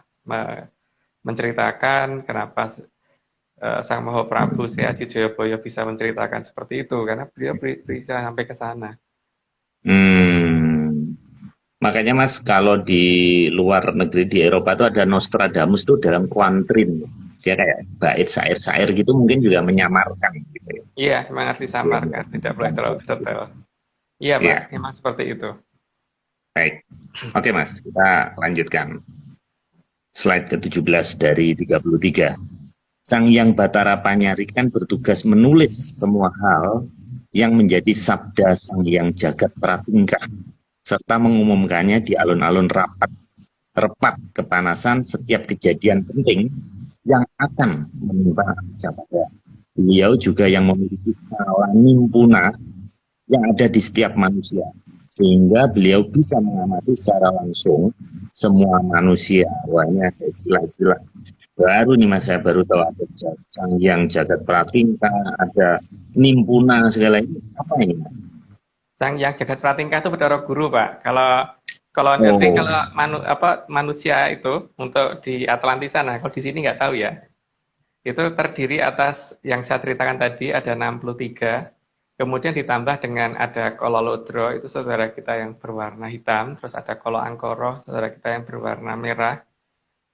S2: menceritakan kenapa Sang Mahaprabu Sri Aji Joyoboyo bisa menceritakan seperti itu karena beliau bisa sampai ke sana.
S1: hmm. Makanya Mas, kalau di luar negeri di Eropa itu ada Nostradamus tuh dalam kuantrin. Dia kayak bait syair-syair gitu mungkin juga menyamarkan gitu ya.
S2: Iya, memang harus
S1: Dia
S2: disamarkan, tidak boleh
S1: menyamarkan
S2: terlalu
S1: seperti itu.
S2: detail. Iya, Pak,
S1: Iya,
S2: memang seperti itu.
S1: baik. Oke Mas, kita lanjutkan. Slide ke-17 dari 33. Sang Yang Batara Panyarikan bertugas menulis semua hal yang menjadi sabda Sang Yang Jagat Pratingkah serta mengumumkannya di alun-alun repat kepanasan setiap kejadian penting yang akan menimpa Jakarta. Beliau juga yang memiliki kala nimpuna yang ada di setiap manusia, sehingga beliau bisa mengamati secara langsung semua manusia. Wah, ini ada istilah-istilah baru nih Mas, saya baru tahu ada Sang Yang Jagat Pratingka, ada Nimpuna segala ini. Apa ini Mas?
S2: Sang Yang Jagat Pratingkah itu Bathara Guru, Pak. Kalau ngerti
S1: Oh,
S2: kalau manusia itu untuk di Atlantis sana, kalau di sini nggak tahu ya. Itu terdiri atas yang saya ceritakan tadi ada 63. Kemudian ditambah dengan ada Kololodro, itu saudara kita yang berwarna hitam. Terus ada Kolo Angkoro, saudara kita yang berwarna merah.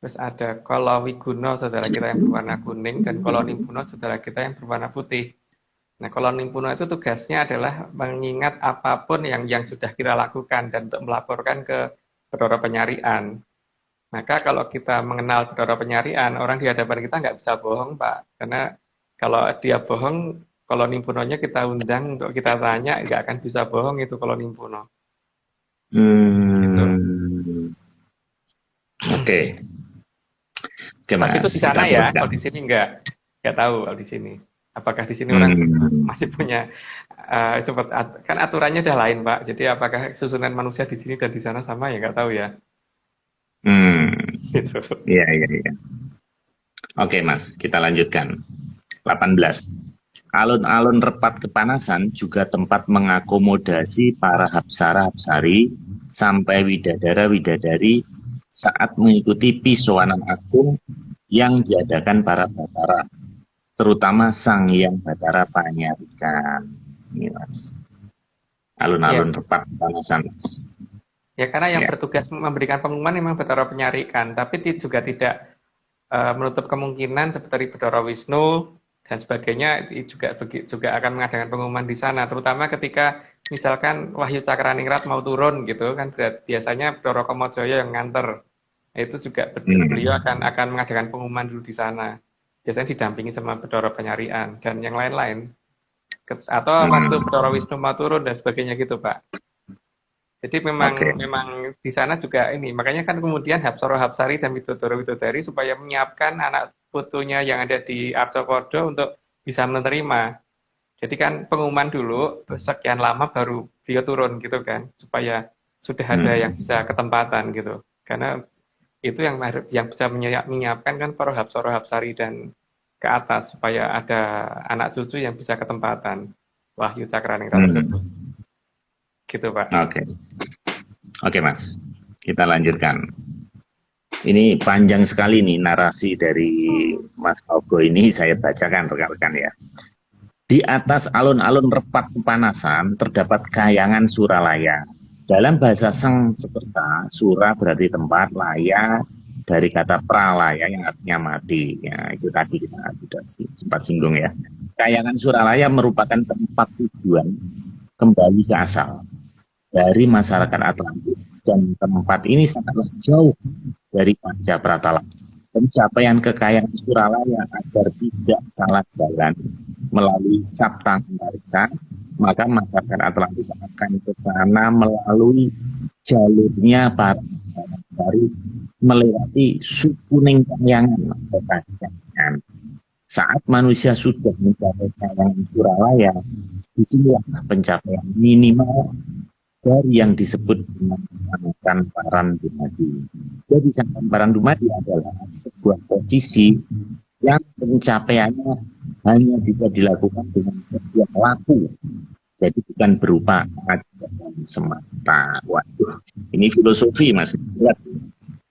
S2: Terus ada Kolo Wiguno, saudara kita yang berwarna kuning. Dan Kolo Nimpuno, saudara kita yang berwarna putih. Nah, Kolo Nimpuno itu tugasnya adalah mengingat apapun yang sudah kita lakukan dan untuk melaporkan ke Bedoro Penyarian. Maka kalau kita mengenal Bedoro Penyarian, orang di hadapan kita nggak bisa bohong, Pak. Karena kalau dia bohong, kalau Nimpunonya kita undang untuk kita tanya, nggak akan bisa bohong itu kalau Nimpuno. Gitu.
S1: Oke. Oke,
S2: Tapi itu
S1: Mas.
S2: di
S1: Kita
S2: sana ya,
S1: teruskan.
S2: kalau di sini nggak tahu kalau di sini. Apakah di sini orang masih punya kan aturannya udah lain, Pak. Jadi apakah susunan manusia di sini dan di sana sama ya nggak tahu ya. Gitu.
S1: Iya, iya, iya. Oke, Mas. Kita lanjutkan. 18. Alun-alun Repat Kepanasan juga tempat mengakomodasi para hapsara-hapsari sampai widadara-widadari saat mengikuti pisoanan agung yang diadakan para batara, terutama Sang Hyang Batara Panyarikan. Ini, Mas.
S2: Ya,
S1: Alun-alun Repat Kepanasan, Mas.
S2: ya karena yang
S1: Ya.
S2: bertugas memberikan pengumuman memang Betara Penyarikan, tapi juga tidak menutup kemungkinan seperti Bedoro Wisnu dan sebagainya juga akan mengadakan pengumuman di sana, terutama ketika misalkan Wahyu Cakraningrat mau turun gitu kan, biasanya Bedoro Komojoyo yang nganter. Nah, itu juga beliau akan mengadakan pengumuman dulu di sana. Biasanya didampingi sama Bedoro Penyarian dan yang lain-lain. Atau waktu Bedoro Wisnu mau turun dan sebagainya gitu, Pak. Jadi
S1: Oke.
S2: memang di sana juga ini, makanya kan kemudian Hapsoro Hapsari dan Widodoro Widodari supaya menyiapkan anak putunya yang ada di Arcokodo untuk bisa menerima. Jadi kan pengumuman dulu, terus sekian lama baru beliau turun gitu kan, supaya sudah ada yang bisa ketempatan gitu. Karena itu yang bisa menyiapkan kan para Hapsoro Hapsari dan ke atas supaya ada anak cucu yang bisa ketempatan. Wahyu Cakraningrat tersebut.
S1: Hmm.
S2: Gitu, Pak.
S1: Oke. Oke, Mas. Kita lanjutkan. Ini panjang sekali nih narasi dari Mas Ogo ini saya bacakan rekan-rekan ya. Di atas alun-alun Repat Kepanasan terdapat kayangan Suralaya. Dalam bahasa Sanskerta, Sura berarti tempat, laya dari kata pralaya yang artinya mati. Ya, itu tadi kita sudah sempat singgung ya. Kayangan Suralaya merupakan tempat tujuan kembali ke asal dari masyarakat Atlantis dan tempat ini sangatlah jauh dari Panca Pratala. Pencapaian kekayaan Suralaya agar tidak salah jalan melalui Sabta Antariksa, maka masyarakat Atlantis akan ke sana melalui jalurnya para masyarakat dari melewati suku Ningkayangan atau Kayangan. Saat manusia sudah mencapai kayangan Suralaya, disinilah pencapaian minimal dari yang disebut dengan Sangkan Parandumadi. Jadi Sangkan Parandumadi adalah sebuah posisi yang pencapaiannya hanya bisa dilakukan dengan sebuah laku. Jadi bukan berupa ajaran semata. Waduh, ini filosofi Mas. Lihat.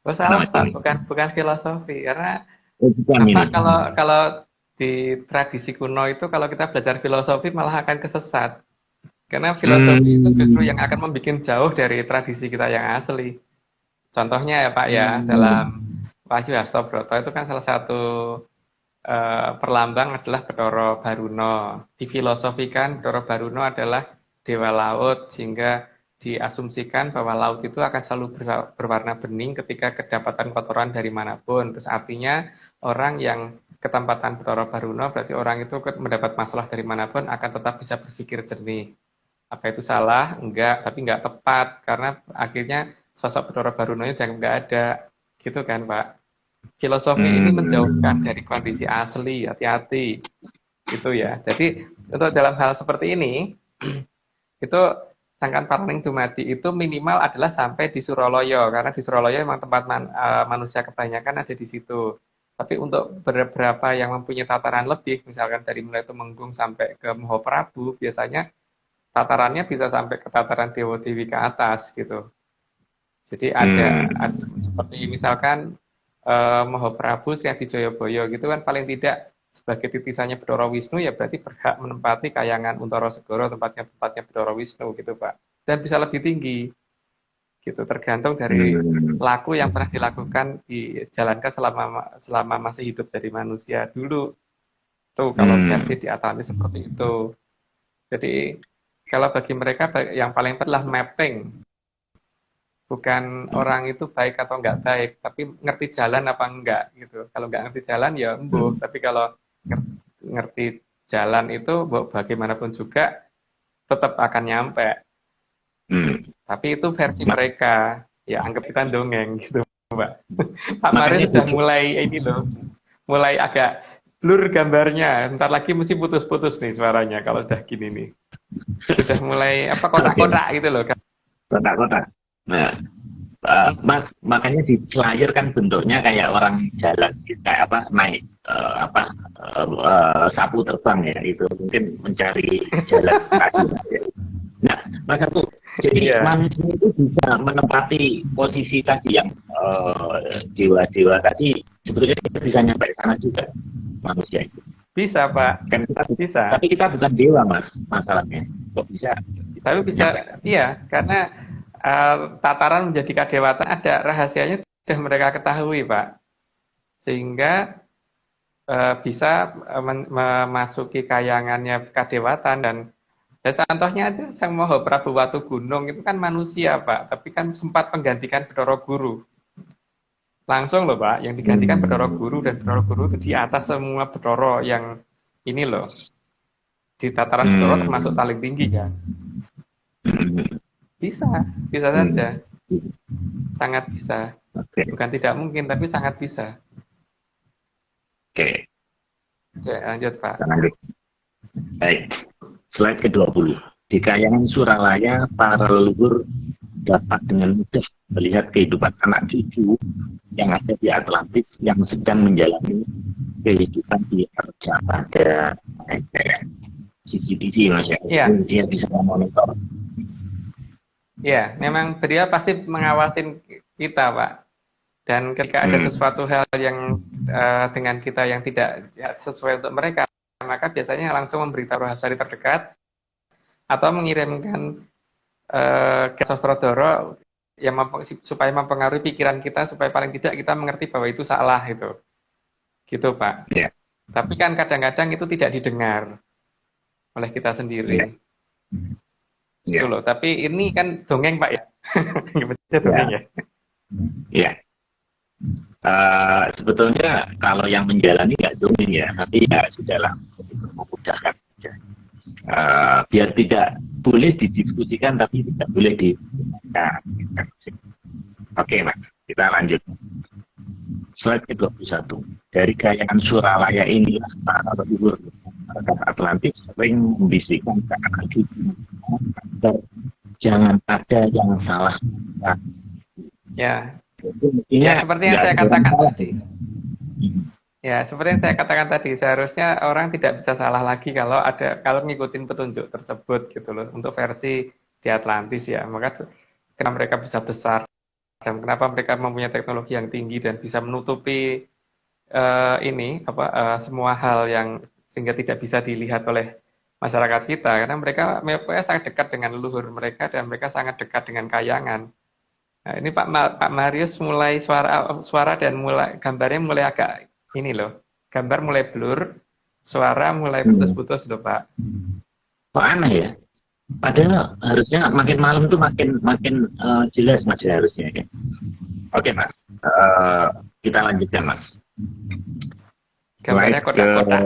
S2: Oh salah Pak, bukan filosofi karena
S1: Bukan
S2: apa
S1: ini.
S2: kalau di tradisi kuno itu kalau kita belajar filosofi malah akan kesesat. Karena filosofi itu justru yang akan membuat jauh dari tradisi kita yang asli. Contohnya ya Pak ya, dalam Wahyu Hastobroto itu kan salah satu perlambang adalah Bathara Baruna. Difilosofikan Bathara Baruna adalah dewa laut sehingga diasumsikan bahwa laut itu akan selalu berwarna bening ketika kedapatan kotoran dari manapun. Terus artinya orang yang ketempatan Bathara Baruna berarti orang itu mendapat masalah dari manapun akan tetap bisa berpikir jernih. Apa itu salah? Enggak, tapi enggak tepat karena akhirnya sosok Bathara Barunanya udah enggak ada. Gitu kan, Pak? Filosofi ini menjauhkan dari kondisi asli, hati-hati. Gitu ya. Jadi untuk dalam hal seperti ini itu Sangkan Paraning Dumadi itu minimal adalah sampai di Suralaya karena di Suralaya memang tempat manusia kebanyakan ada di situ. Tapi untuk beberapa yang mempunyai tataran lebih, misalkan dari mulai Tumenggung sampai ke Mahaprabu, biasanya tatarannya bisa sampai ke tataran dewa-dewi ke atas gitu. Jadi ada seperti misalkan Mahaprabu Sri Adi Jayabaya gitu kan paling tidak sebagai titisannya Bathara Wisnu ya berarti berhak menempati kayangan Untara Segara tempatnya Bathara Wisnu gitu Pak. Dan bisa lebih tinggi gitu tergantung dari laku yang pernah dilakukan dijalankan selama masih hidup dari manusia dulu. Tuh kalau versi di Atlantis seperti itu. Jadi kalau bagi mereka yang paling penting adalah mapping. Bukan orang itu baik atau enggak baik, tapi ngerti jalan apa enggak gitu. Kalau enggak ngerti jalan ya embuh, tapi kalau ngerti jalan itu bagaimanapun juga tetap akan nyampe. Tapi itu versi mereka, ya anggap kita dongeng gitu, Mbak. Pak Maris sudah mulai ini loh, mulai agak blur gambarnya. Ntar lagi mesti putus-putus nih suaranya kalau udah gini nih. Sudah mulai apa kotak-kotak gitu loh.
S1: Kotak-kotak. Nah, Mas, makanya di layar kan bentuknya kayak orang jalan, kayak apa naik sapu terbang ya, itu mungkin mencari jalan kaki. Nah, Mas Artu, jadi manusia itu bisa menempati posisi tadi yang jiwa-jiwa tadi, sebetulnya kita bisa nyampe sana juga manusia itu.
S2: Bisa Pak.
S1: Kan kita
S2: bisa.
S1: Tapi kita bukan dewa Mas, masalahnya. Kok bisa?
S2: Tapi bisa, iya, karena tataran menjadi kadewatan ada rahasianya sudah mereka ketahui Pak, sehingga bisa memasuki kayangannya kadewatan dan contohnya aja Sang Maha Prabu Watu Gunung itu kan manusia Pak, tapi kan sempat menggantikan Bathara Guru langsung loh Pak, yang digantikan Bathara Guru dan Bathara Guru itu di atas semua Bathara yang ini loh, di tataran Bathara termasuk paling tinggi kan. Bisa saja. Sangat bisa. Bukan tidak mungkin, tapi sangat bisa.
S1: Oke,
S2: lanjut Pak.
S1: Lanjut. Baik, slide ke-20. Di kayangan Suralaya, para leluhur dapat dengan mudah melihat kehidupan anak cucu yang ada di Atlantis yang sedang menjalani kehidupan di Arcapada. CCTV Mas ya. Dia bisa memonitor.
S2: Ya, memang beliau pasti mengawasin kita, Pak. Dan ketika ada sesuatu hal yang dengan kita yang tidak sesuai untuk mereka, maka biasanya langsung memberitahu Rohasari terdekat atau mengirimkan ke Sosrodoro yang supaya mempengaruhi pikiran kita, supaya paling tidak kita mengerti bahwa itu salah itu. Gitu, Pak.
S1: Yeah.
S2: Tapi kan kadang-kadang itu tidak didengar oleh kita sendiri. Gitu loh. Tapi ini kan dongeng Pak ya. Dongeng ya.
S1: Iya. Sebetulnya kalau yang menjalani nggak dongeng ya, tapi ya sudahlah memudahkan saja. Biar tidak boleh didiskusikan tapi tidak boleh Oke Mas, kita lanjut. Slide ke-21. Dari kayangan Suralaya inilah para leluhur Atlantis sering membisikkan ke anak cucu agar jangan ada yang salah.
S2: Ya, seperti yang saya katakan tadi. Ya, seperti yang saya katakan tadi, seharusnya orang tidak bisa salah lagi kalau ngikutin petunjuk tersebut gitu loh. Untuk versi di Atlantis ya, maka kenapa mereka bisa besar dan kenapa mereka mempunyai teknologi yang tinggi dan bisa menutupi semua hal yang sehingga tidak bisa dilihat oleh masyarakat kita, karena mereka sangat dekat dengan leluhur mereka dan mereka sangat dekat dengan kayangan. Nah, ini Pak Marius mulai suara dan mulai gambarnya mulai agak ini loh, gambar mulai blur, suara mulai putus-putus loh Pak.
S1: Kok aneh ya? Padahal harusnya makin malam tuh makin jelas Mas harusnya ya. Oke Mas, kita lanjutkan Mas.
S2: Gambarnya kotak-kotak.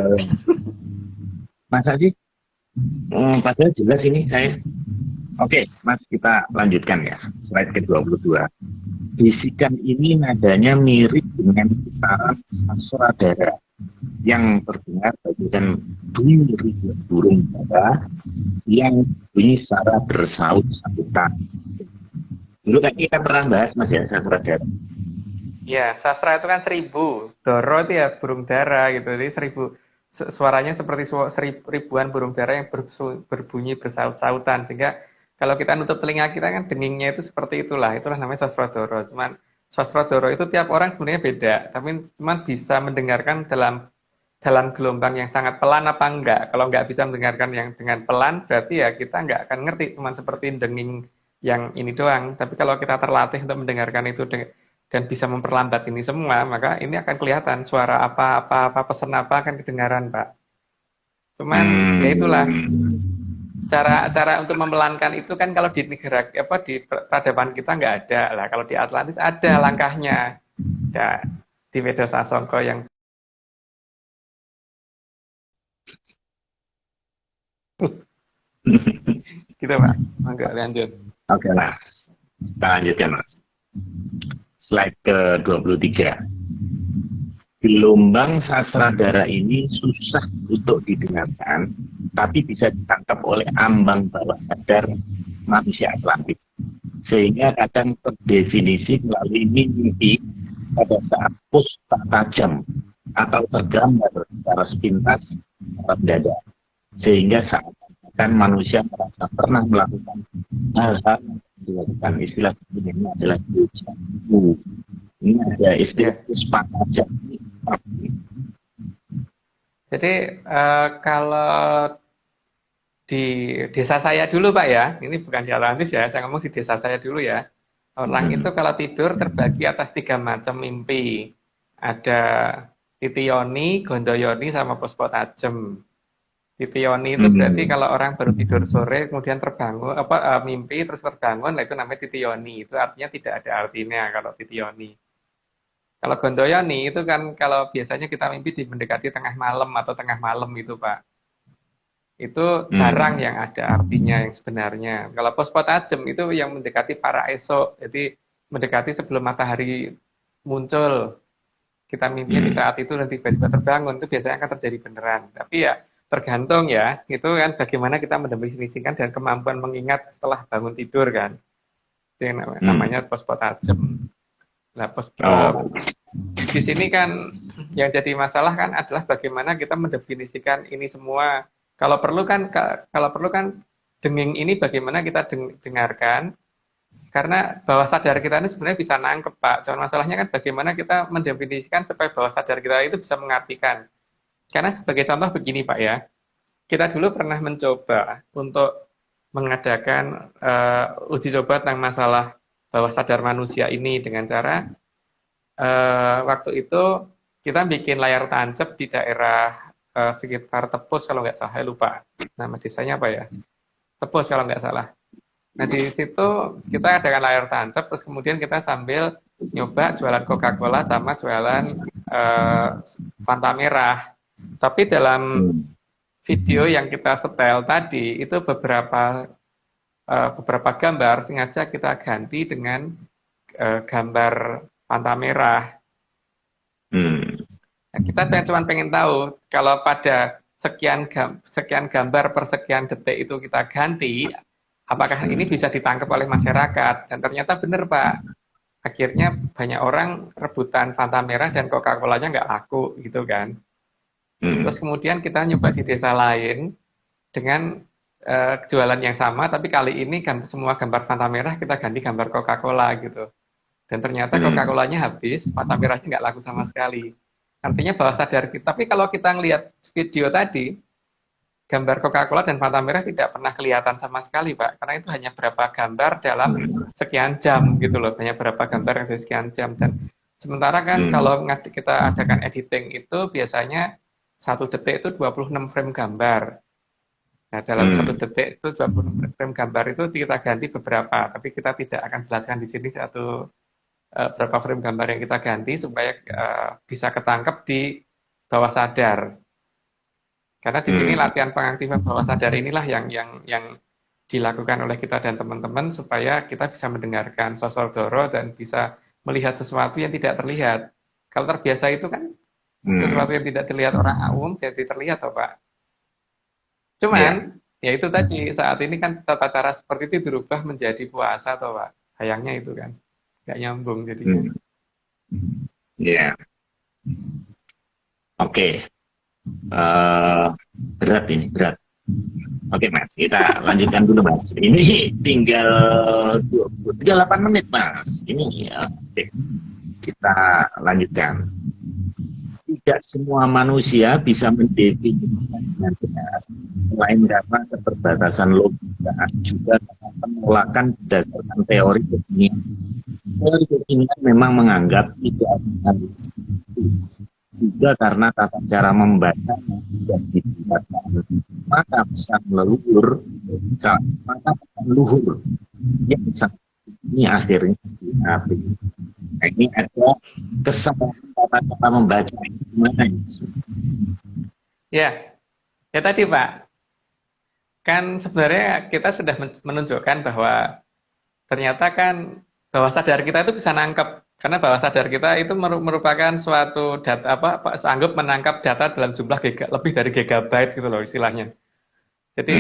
S1: Masa sih? Padahal jelas ini saya. Oke, Mas, kita lanjutkan ya. Slide ke-22. Bisikan ini nadanya mirip dengan getaran sasradara yang terdengar bagaikan bunyi ribuan burung dara yang bunyi secara bersaut-sautan. Dulu kan kita pernah bahas Mas ya, sasradara.
S2: Ya, sastra itu kan 1000. Doro itu ya burung dara gitu. Jadi 1000. Suaranya seperti ribuan burung dara yang berbunyi bersaut-sautan. Sehingga kalau kita nutup telinga kita kan dengingnya itu seperti itulah. Itulah namanya sasradara. Cuman sasradara itu tiap orang sebenarnya beda. Tapi cuman bisa mendengarkan dalam dalam gelombang yang sangat pelan apa enggak. Kalau nggak bisa mendengarkan yang dengan pelan, berarti ya kita nggak akan ngerti, cuma seperti denging yang ini doang. Tapi kalau kita terlatih untuk mendengarkan itu dan bisa memperlambat ini semua, maka ini akan kelihatan suara apa pesan apa akan kedengaran, Pak. Cuman ya itulah cara untuk memelankan itu kan kalau di negara di peradaban kita nggak ada lah. Kalau di Atlantis ada langkahnya. Ya, di Weda Sasongko yang gitu Pak. Enggak lanjut.
S1: Oke lah, kita lanjutkan Mas. Slide ke-23. Gelombang sasradara ini susah untuk didengarkan, tapi bisa ditangkap oleh ambang bawah sadar manusia Atlantis. Sehingga kadang terdefinisi melalui mimpi pada saat pus tak tajam atau tergambar secara sepintas dalam dada. Sehingga saat kan manusia merasa pernah melakukan hal-hal yang dilakukan. Istilah ini adalah dejavu. Ini ada istilah puspa tajam.
S2: Jadi kalau di desa saya dulu Pak ya, ini bukan di Atlantis ya, saya ngomong di desa saya dulu ya. Orang itu kalau tidur terbagi atas 3 macam mimpi. Ada titioni, gondoyoni, sama puspa tajem. Titioni itu berarti kalau orang baru tidur sore kemudian terbangun mimpi terus terbangun, nah itu namanya titioni. Itu artinya tidak ada artinya kalau titioni. Kalau gondoyoni itu kan kalau biasanya kita mimpi mendekati tengah malam atau tengah malam itu Pak. Itu jarang yang ada artinya yang sebenarnya. Kalau puspa tajem itu yang mendekati para esok. Jadi mendekati sebelum matahari muncul. Kita mimpi di saat itu dan tiba-tiba terbangun, itu biasanya akan terjadi beneran. Tapi ya tergantung ya, itu kan bagaimana kita mendefinisikan dan kemampuan mengingat setelah bangun tidur kan. Itu yang namanya puspa tajem. Nah, di sini kan yang jadi masalah kan adalah bagaimana kita mendefinisikan ini semua. Kalau perlu kan denging ini bagaimana kita dengarkan, karena bawah sadar kita ini sebenarnya bisa nangkep Pak. Cuma masalahnya kan bagaimana kita mendefinisikan supaya bawah sadar kita itu bisa mengartikan. Karena sebagai contoh begini Pak ya, kita dulu pernah mencoba untuk mengadakan uji coba tentang masalah bawah sadar manusia ini dengan cara waktu itu kita bikin layar tancap di daerah sekitar Tepus kalau nggak salah, lupa nama desanya apa ya, Tepus kalau nggak salah. Nah di situ kita adakan layar tancap, terus kemudian kita sambil nyoba jualan Coca-Cola sama jualan Fanta merah. Tapi dalam video yang kita setel tadi itu beberapa gambar sengaja kita ganti dengan gambar Fanta merah. Nah, kita cuma pengen tahu kalau pada sekian gambar per sekian detik itu kita ganti, apakah ini bisa ditangkap oleh masyarakat? Dan ternyata benar Pak. Akhirnya banyak orang rebutan Fanta merah dan Coca-Colanya nggak laku gitu kan. Terus kemudian kita nyoba di desa lain dengan jualan yang sama, tapi kali ini semua gambar Fanta merah kita ganti gambar Coca-Cola gitu. Dan ternyata Coca-Colanya habis, Fanta merahnya nggak laku sama sekali. Artinya bawah sadar kita. Tapi kalau kita ngelihat video tadi, gambar Coca-Cola dan Fanta merah tidak pernah kelihatan sama sekali Pak. Karena itu hanya berapa gambar dalam sekian jam gitu loh. Hanya berapa gambar dalam sekian jam. Dan sementara kan kalau kita adakan editing itu biasanya 1 detik itu 26 frame gambar. Nah, dalam 1 detik itu 26 frame gambar itu kita ganti beberapa, tapi kita tidak akan jelaskan di sini berapa frame gambar yang kita ganti supaya bisa ketangkep di bawah sadar. Karena di sini latihan pengaktifan bawah sadar inilah yang dilakukan oleh kita dan teman-teman supaya kita bisa mendengarkan sosodoro dan bisa melihat sesuatu yang tidak terlihat. Kalau terbiasa itu kan sesuatu yang tidak terlihat orang umum jadi terlihat toh Pak. Cuman ya itu tadi saat ini kan tata cara seperti itu dirubah menjadi puasa toh Pak. Sayangnya itu kan nggak nyambung jadinya.
S1: Ya. Oke. Berat ini, berat. Oke Mas, kita lanjutkan dulu Mas. Ini tinggal 38 menit Mas. Ini oke. Kita lanjutkan. tidak semua manusia bisa mendefinisikan dengan benar. Selain karena keterbatasan logika, juga karena penolakan berdasarkan teori kekinian. Teori kekinian memang menganggap tidak ada hal seperti itu. Juga karena tata cara membaca yang tidak ditingkatkan. Maka pesan leluhur, maka pesan luhur yang sangat ini akhirnya diambil. Nah, ini ada kesalahan kata-kata membaca ini gimana ya?
S2: Ya, ya tadi Pak, kan sebenarnya kita sudah menunjukkan bahwa ternyata kan bawah sadar kita itu bisa nangkep, karena bawah sadar kita itu merupakan suatu data sanggup menangkap data dalam jumlah lebih dari gigabyte gitu loh istilahnya. Jadi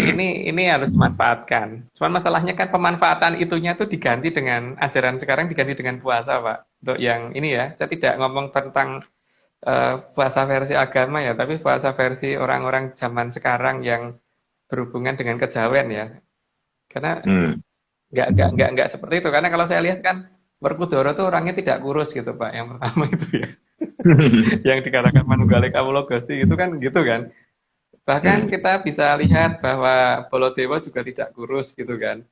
S2: ini harus dimanfaatkan. Cuman masalahnya kan pemanfaatan itunya tuh diganti dengan ajaran sekarang, diganti dengan puasa Pak. Untuk yang ini ya, saya tidak ngomong tentang puasa versi agama ya, tapi puasa versi orang-orang zaman sekarang yang berhubungan dengan kejawen ya. Karena nggak seperti itu. Karena kalau saya lihat kan Werkudara tuh orangnya tidak kurus gitu Pak. Yang pertama itu ya. Yang dikatakan Manunggaling Kawula Gusti itu kan gitu kan. Bahkan kita bisa lihat bahwa Baladewa juga tidak kurus gitu kan.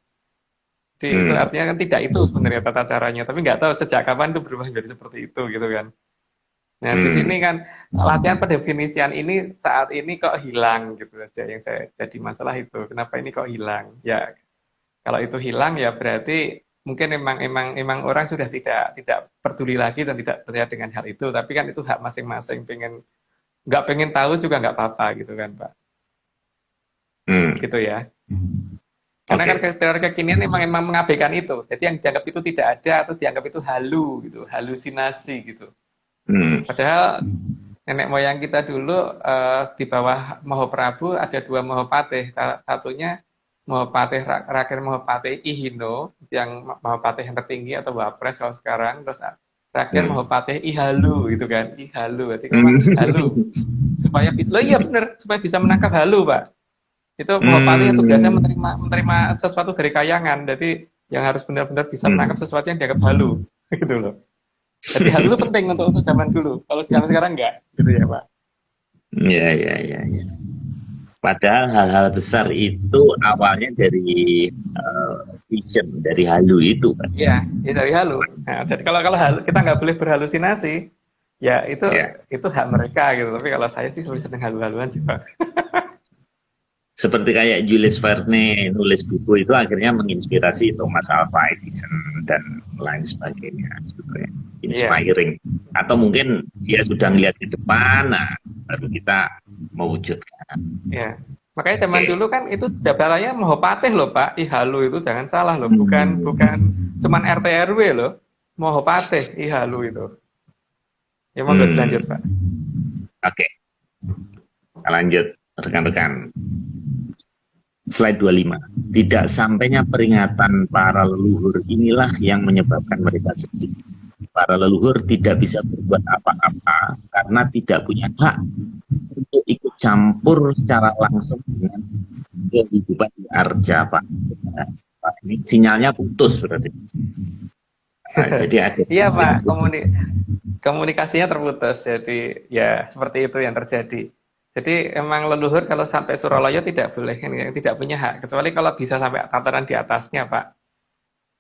S2: Jadi itu artinya kan tidak itu sebenarnya tata caranya. Tapi nggak tahu sejak kapan itu berubah menjadi seperti itu gitu kan. Nah di sini kan latihan pendefinisian ini saat ini kok hilang gitu aja yang saya jadi masalah itu. Kenapa ini kok hilang? Ya kalau itu hilang ya berarti mungkin emang orang sudah tidak peduli lagi dan tidak percaya dengan hal itu. Tapi kan itu hak masing-masing. Nggak pengen tahu juga nggak apa-apa gitu kan Pak. Gitu ya. Karena kan teori kekinian emang mengabaikan itu. Jadi yang dianggap itu tidak ada atau dianggap itu halu gitu, halusinasi gitu. Padahal nenek moyang kita dulu di bawah Mahaprabu ada dua Mahapatih. Satunya Mahapatih Rakyat Mahapatih Ihino yang Mahapatih yang tertinggi atau Wapres kalau sekarang, terus Rakyat Mahapatih Ihalu gitu kan, Ihalu, berarti kan halu supaya bisa, iya benar, supaya bisa menangkap halu Pak. Itu Mahapatih yang tugasnya menerima sesuatu dari kayangan, jadi yang harus benar-benar bisa menangkap sesuatu yang dianggap halu, gitu loh. Jadi halu itu penting untuk zaman dulu, kalau zaman sekarang enggak, gitu ya Pak.
S1: Ya. Padahal hal-hal besar itu awalnya dari vision, dari halu itu kan.
S2: Iya, dari halu. Nah, jadi kalau halu, kita nggak boleh berhalusinasi, ya itu hak mereka gitu. Tapi kalau saya sih lebih seneng halu-haluan sih Pak.
S1: Seperti kayak Jules Verne nulis buku itu akhirnya menginspirasi Thomas Alva Edison dan lain sebagainya sebetulnya. Inspiring. Atau mungkin dia sudah melihat ke depan, nah baru kita mewujudkan.
S2: Ya. Makanya zaman dulu kan itu jabatannya Mahapatih loh Pak, Ihalu itu jangan salah loh, bukan cuman RT RW loh, Mahapatih Ihalu itu. Ya mau lanjut Pak.
S1: Oke. Kita lanjut rekan-rekan. Slide 25. Tidak sampainya peringatan para leluhur inilah yang menyebabkan mereka sedih. Para leluhur tidak bisa berbuat apa-apa karena tidak punya hak untuk ikut campur secara langsung dengan kehidupan di Arja, Pak. Ini sinyalnya putus berarti. Nah, jadi ada.
S2: Iya Pak, komunikasinya terputus. Jadi ya seperti itu yang terjadi. Jadi emang leluhur kalau sampai Suralaya tidak boleh, tidak punya hak. Kecuali kalau bisa sampai tataran di atasnya Pak.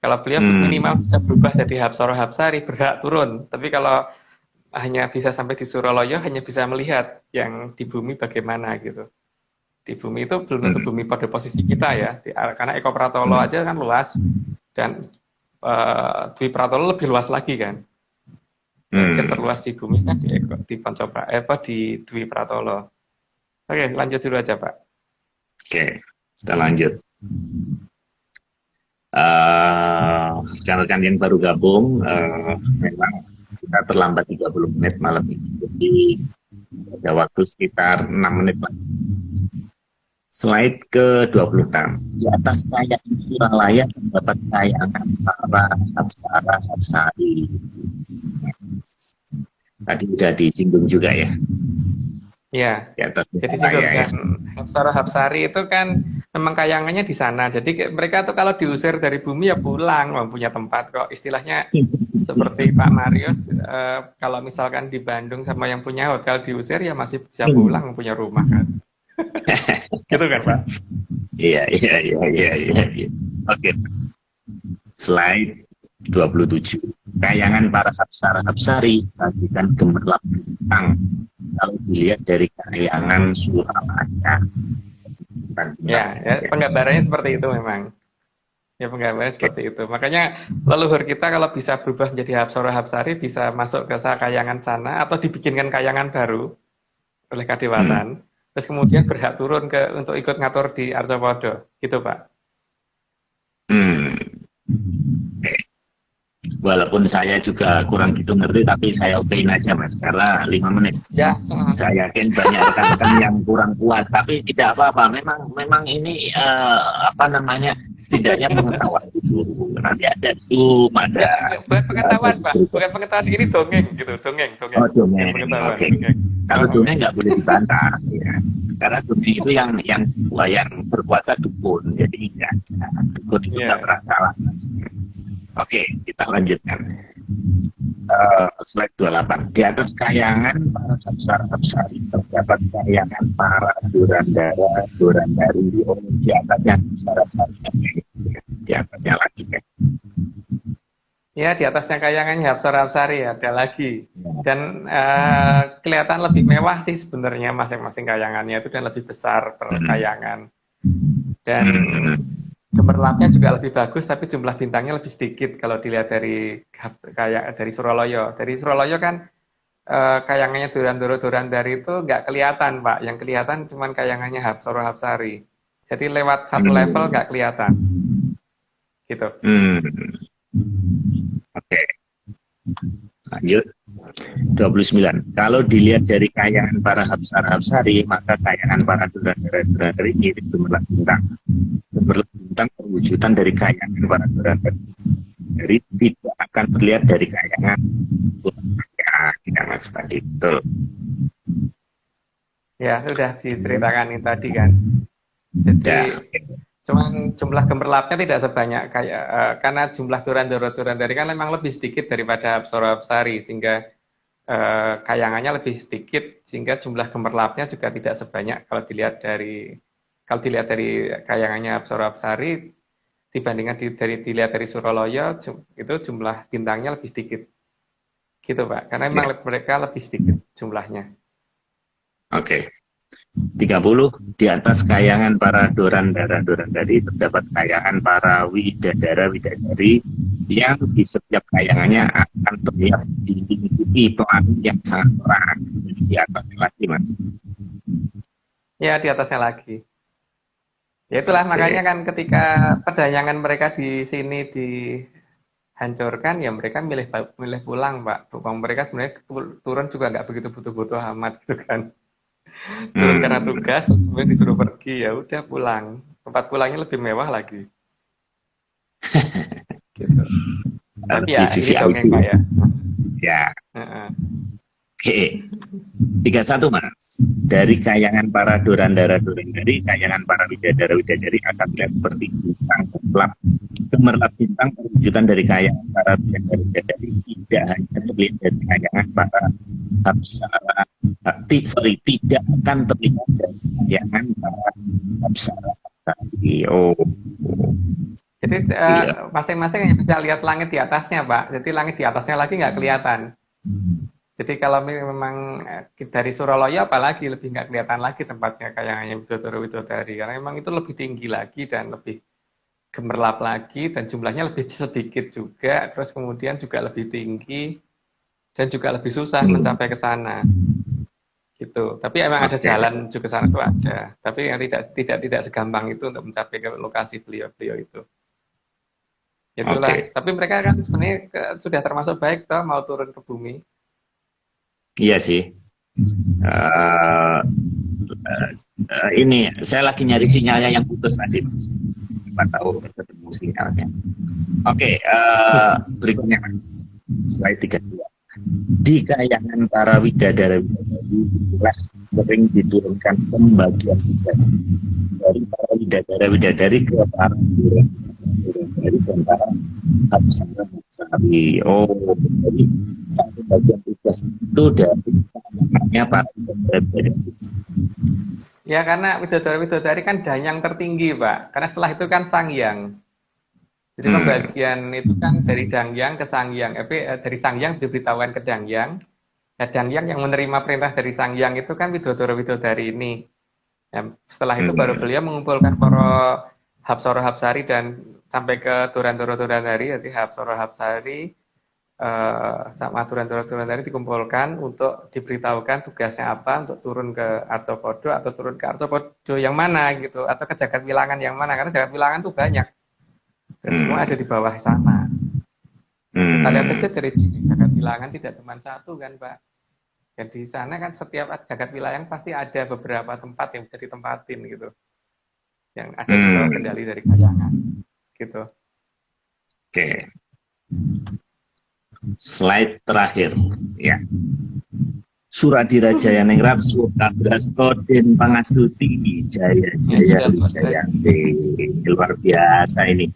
S2: Kalau beliau minimal bisa berubah jadi Hapsara Hapsari, berhak turun. Tapi kalau hanya bisa sampai di Suralaya, hanya bisa melihat yang di bumi bagaimana gitu. Di bumi itu belum tentu bumi pada posisi kita ya. Karena Eko Pratolo aja kan luas. Dan Dwi Pratolo lebih luas lagi kan. Yang terluas di bumi kan di Dwi Pratolo. Oke, lanjut dulu aja Pak.
S1: Oke, kita lanjut. Rekan-rekan yang baru gabung, memang kita terlambat 30 menit malam ini, jadi ada waktu sekitar 6 menit lagi. Slide ke-26. Di atas kayangan Suralaya terdapat kayangan para Hapsara Hapsari. Tadi sudah disinggung juga ya.
S2: Ya,
S1: di atas
S2: jadi
S1: saya
S2: cukup
S1: ya.
S2: kan. Hapsara Hapsari itu kan memang kayangannya di sana. Jadi mereka tuh kalau diusir dari bumi ya pulang, mempunyai tempat kok. Istilahnya seperti Pak Marius, kalau misalkan di Bandung sama yang punya hotel diusir ya masih bisa pulang, punya rumah kan. Gitu kan Pak?
S1: Iya, iya, iya, iya, iya, iya. Oke, slide 27. Kayangan para Hapsara Hapsari bagikan gemerlap bintang. Kalau dilihat dari kayangan Suralaya, bintang-bintang
S2: Ya, ya penggambarannya seperti itu memang. Ya penggambarannya seperti itu. Makanya leluhur kita kalau bisa berubah menjadi Hapsara Hapsari bisa masuk ke kayangan sana atau dibikinkan kayangan baru oleh
S1: Hmm.
S2: Kadewatan. Terus kemudian berhak turun untuk ikut ngatur di Arjopodo. Gitu Pak.
S1: Hmm. Walaupun saya juga kurang gitu ngerti, tapi saya okein aja mas, karena 5 menit.
S2: Ya,
S1: Saya yakin banyak rekan-rekan yang kurang kuat, tapi tidak apa-apa. Memang ini apa namanya, setidaknya pengetahuan dulu. Nanti ada Zoom,
S2: ya,
S1: ada
S2: bukan pengetahuan Pak.
S1: berikut.
S2: Bukan pengetahuan ini dongeng gitu, dongeng,
S1: Oh
S2: dongeng. Bukan
S1: dongeng,
S2: pengetahuan,
S1: oke.
S2: dongeng.
S1: Kalau dongeng nggak boleh dibantah, ya. Karena dongeng itu yang berkuasa dukun, jadi ya, dukun itu nggak
S2: Ya.
S1: pernah salah. Oke, kita lanjutkan. Slide 28. Di atas kayangan para Hapsara-Hapsari terdapat kayangan para Durandara, Durandari. Oh, di atasnya Hapsara-Hapsari. Di atasnya lagi kan.
S2: Ya, di atasnya kayangannya Hapsara Hapsari ada lagi.
S1: Ya.
S2: Dan kelihatan lebih mewah sih sebenarnya masing-masing kayangannya itu dan lebih besar per kayangan. Dan gemerlapnya juga lebih bagus, tapi jumlah bintangnya lebih sedikit kalau dilihat dari Suralaya. Dari Suralaya kan kayangannya Durandara itu nggak kelihatan, Pak. Yang kelihatan cuma kayangannya Hapsara Hapsari. Jadi lewat satu level nggak kelihatan. Gitu.
S1: Oke. Lanjut. 29. Kalau dilihat dari kayangan para Hapsara-Hapsari, maka kayangan para Durandara-Durandari mirip gemerlap bintang. Gemerlap bintang perwujudan dari kayangan para Durandara-Durandari tidak akan terlihat dari kayangan ya, tidak mas tadi itu.
S2: Ya, sudah diceritakan ini tadi kan. Jadi
S1: Ya.
S2: cuman jumlah gemerlapnya tidak sebanyak kayak karena jumlah Durandara-Durandari kan memang lebih sedikit daripada Hapsara Hapsari sehingga kayangannya lebih sedikit sehingga jumlah gemerlapnya juga tidak sebanyak kalau dilihat dari kayangannya Hapsara Hapsari dibandingkan dilihat dari Suralaya itu jumlah bintangnya lebih sedikit gitu Pak karena memang mereka lebih sedikit jumlahnya.
S1: Oke. 30. Di atas kayangan para Durandara-Durandari terdapat kayangan para Widadara-Widadari yang di setiap kayangannya akan terlihat dilingkupi pelangi yang sangat terang. Di atasnya lagi mas.
S2: Ya di atasnya lagi. Ya itulah makanya kan ketika pedayangan mereka di sini dihancurkan ya mereka milih pulang Pak. Mereka sebenarnya turun juga nggak begitu butuh-butuh amat gitu kan. Turun karena tugas terus kemudian disuruh pergi ya udah pulang. Tempat pulangnya lebih mewah lagi. Gitu. Tapi ya ini dongeng Pak ya.
S1: Ya. Oke. 31 mas. Dari kayangan para Durandara-Durandari, kayangan para Widadara-Widadari akan terlihat seperti bintang gemerlap bintang perwujudan dari kayangan para Widadara-Widadari tidak hanya terlihat dari kayangan para Hapsara, tidak akan terlihat dari kayangan para Hapsara. Oh.
S2: Jadi masing-masing hanya bisa lihat langit di atasnya Pak. Jadi langit di atasnya lagi nggak kelihatan. Jadi kalau memang dari Suralaya apalagi lebih nggak kelihatan lagi tempatnya kayangannya Widodara-Widodari karena memang itu lebih tinggi lagi dan lebih gemerlap lagi dan jumlahnya lebih sedikit juga terus kemudian juga lebih tinggi dan juga lebih susah mencapai ke sana gitu. Tapi emang ada jalan juga ke sana itu ada. Tapi yang tidak segampang itu untuk mencapai ke lokasi beliau itu. Itulah. Tapi mereka kan sebenarnya sudah termasuk baik toh mau turun ke bumi.
S1: Iya sih. Ini saya lagi nyari sinyalnya yang putus tadi mas. Kita tahu ketemu sinyalnya. Oke, berikutnya mas. Slide 32. Di kayangan para Widadara-Widadari sering diturunkan pembagian tugas dari para widadari ke para dari para Hapsari. Oh, jadi satu bagian tugas itu dari namanya para widadari.
S2: Ya, karena widodari kan danyang tertinggi, Pak. Karena setelah itu kan Sanghyang. Jadi pembagian itu kan dari Dangyang ke Sanghyang. Dari Sanghyang diberitahukan ke Dangyang. Ya, Dangyang yang menerima perintah dari Sanghyang itu kan widodari ini. Ya, setelah itu baru beliau mengumpulkan para Hapsara Hapsari dan sampai ke Durandara-Durandari, jadi Hapsara Hapsari sama Durandara-Durandari dikumpulkan untuk diberitahukan tugasnya apa, untuk turun ke Artopodo atau turun ke Artopodo yang mana gitu, atau ke Jagat Wilangan yang mana, karena Jagat Wilangan tuh banyak dan semua ada di bawah sana. Kita lihat aja dari sini, Jagat Wilangan tidak cuma satu kan, Pak. Dan di sana kan setiap Jagat Wilangan pasti ada beberapa tempat yang bisa ditempatin gitu, yang ada di bawah kendali dari Kayangan gitu.
S1: Oke. Slide terakhir ya. Suradiraja Yaningrat Sukabrasto Den Pangastuti Jaya luar biasa ini.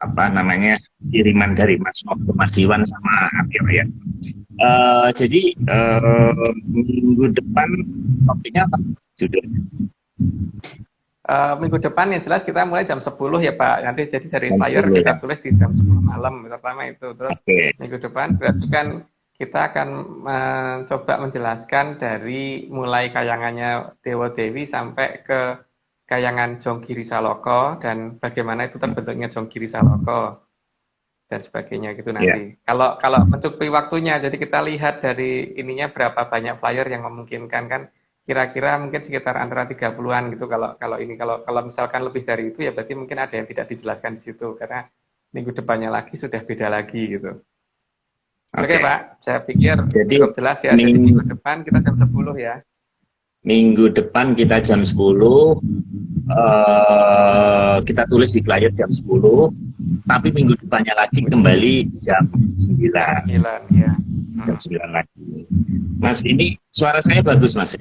S1: Apa namanya, kiriman dari Mas Noko, Mas Iwan sama Amir ya. Jadi minggu depan topiknya apa judulnya?
S2: Minggu depan yang jelas kita mulai jam 10 ya Pak. Nanti jadi dari flyer kita tulis di jam 10 malam pertama itu. Terus minggu depan berarti kan kita akan mencoba menjelaskan dari mulai kayangannya Dewa Dewi sampai ke kayangan Jonggiri Saloko dan bagaimana itu terbentuknya Jonggiri Saloko dan sebagainya gitu nanti. Kalau mencukupi waktunya, jadi kita lihat dari ininya berapa banyak flyer yang memungkinkan kan. Kira-kira mungkin sekitar antara 30-an gitu kalau misalkan lebih dari itu ya berarti mungkin ada yang tidak dijelaskan di situ karena minggu depannya lagi sudah beda lagi gitu. Oke Pak, saya pikir cukup jelas ya. Jadi minggu depan kita jam 10 ya.
S1: Minggu depan kita jam 10, kita tulis di flyer jam 10, tapi minggu depannya lagi kembali jam 9
S2: ya.
S1: Jam 9 lagi. Mas, ini suara saya bagus Mas?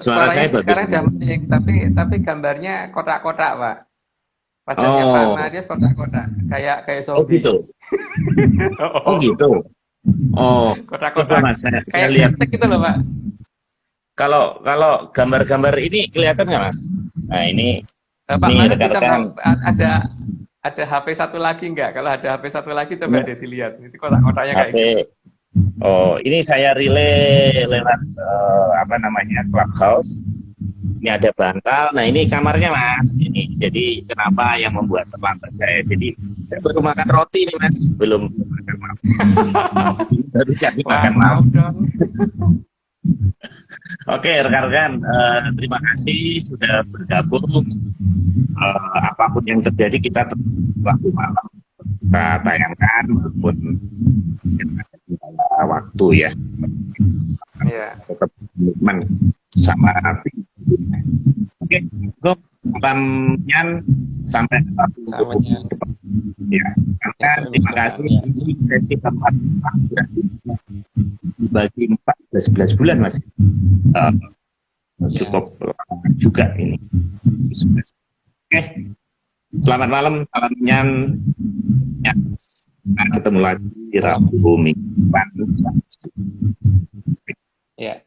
S2: Suara saya bagus. Sekarang jam tapi gambarnya kotak-kotak Pak. Wajahnya Pak Marius kotak-kotak, kayak zombie.
S1: Oh gitu. Oh gitu. Oh,
S2: kotak-kotak.
S1: Mas, saya lihat
S2: gitu loh Pak.
S1: Kalau gambar-gambar ini kelihatan nggak Mas? Nah ini
S2: Pak Marius bisa ada HP satu lagi nggak? Kalau ada HP satu lagi coba deh dilihat. Itu kotak-kotaknya kayak gitu.
S1: Oh, ini saya relay lewat apa namanya Clubhouse. Ini ada bantal. Nah ini kamarnya Mas. Ini jadi kenapa yang membuat terlambat saya? Jadi saya baru makan roti nih Mas. Belum makan malam. Baru jadi makan malam. Oke rekan-rekan, terima kasih sudah bergabung. Apapun yang terjadi kita waktu malam kita tayangkan walaupun waktu ya. Tetap komitmen sama arti. Oke, cukup salamnya sampai ketemu. Ya, terima kasih. Ini sesi keempat dibagi 14 bulan Mas. Cukup juga ini. Oke, selamat malam, salamnya. Ketemu lagi di Rabu Minggu.
S2: Ya.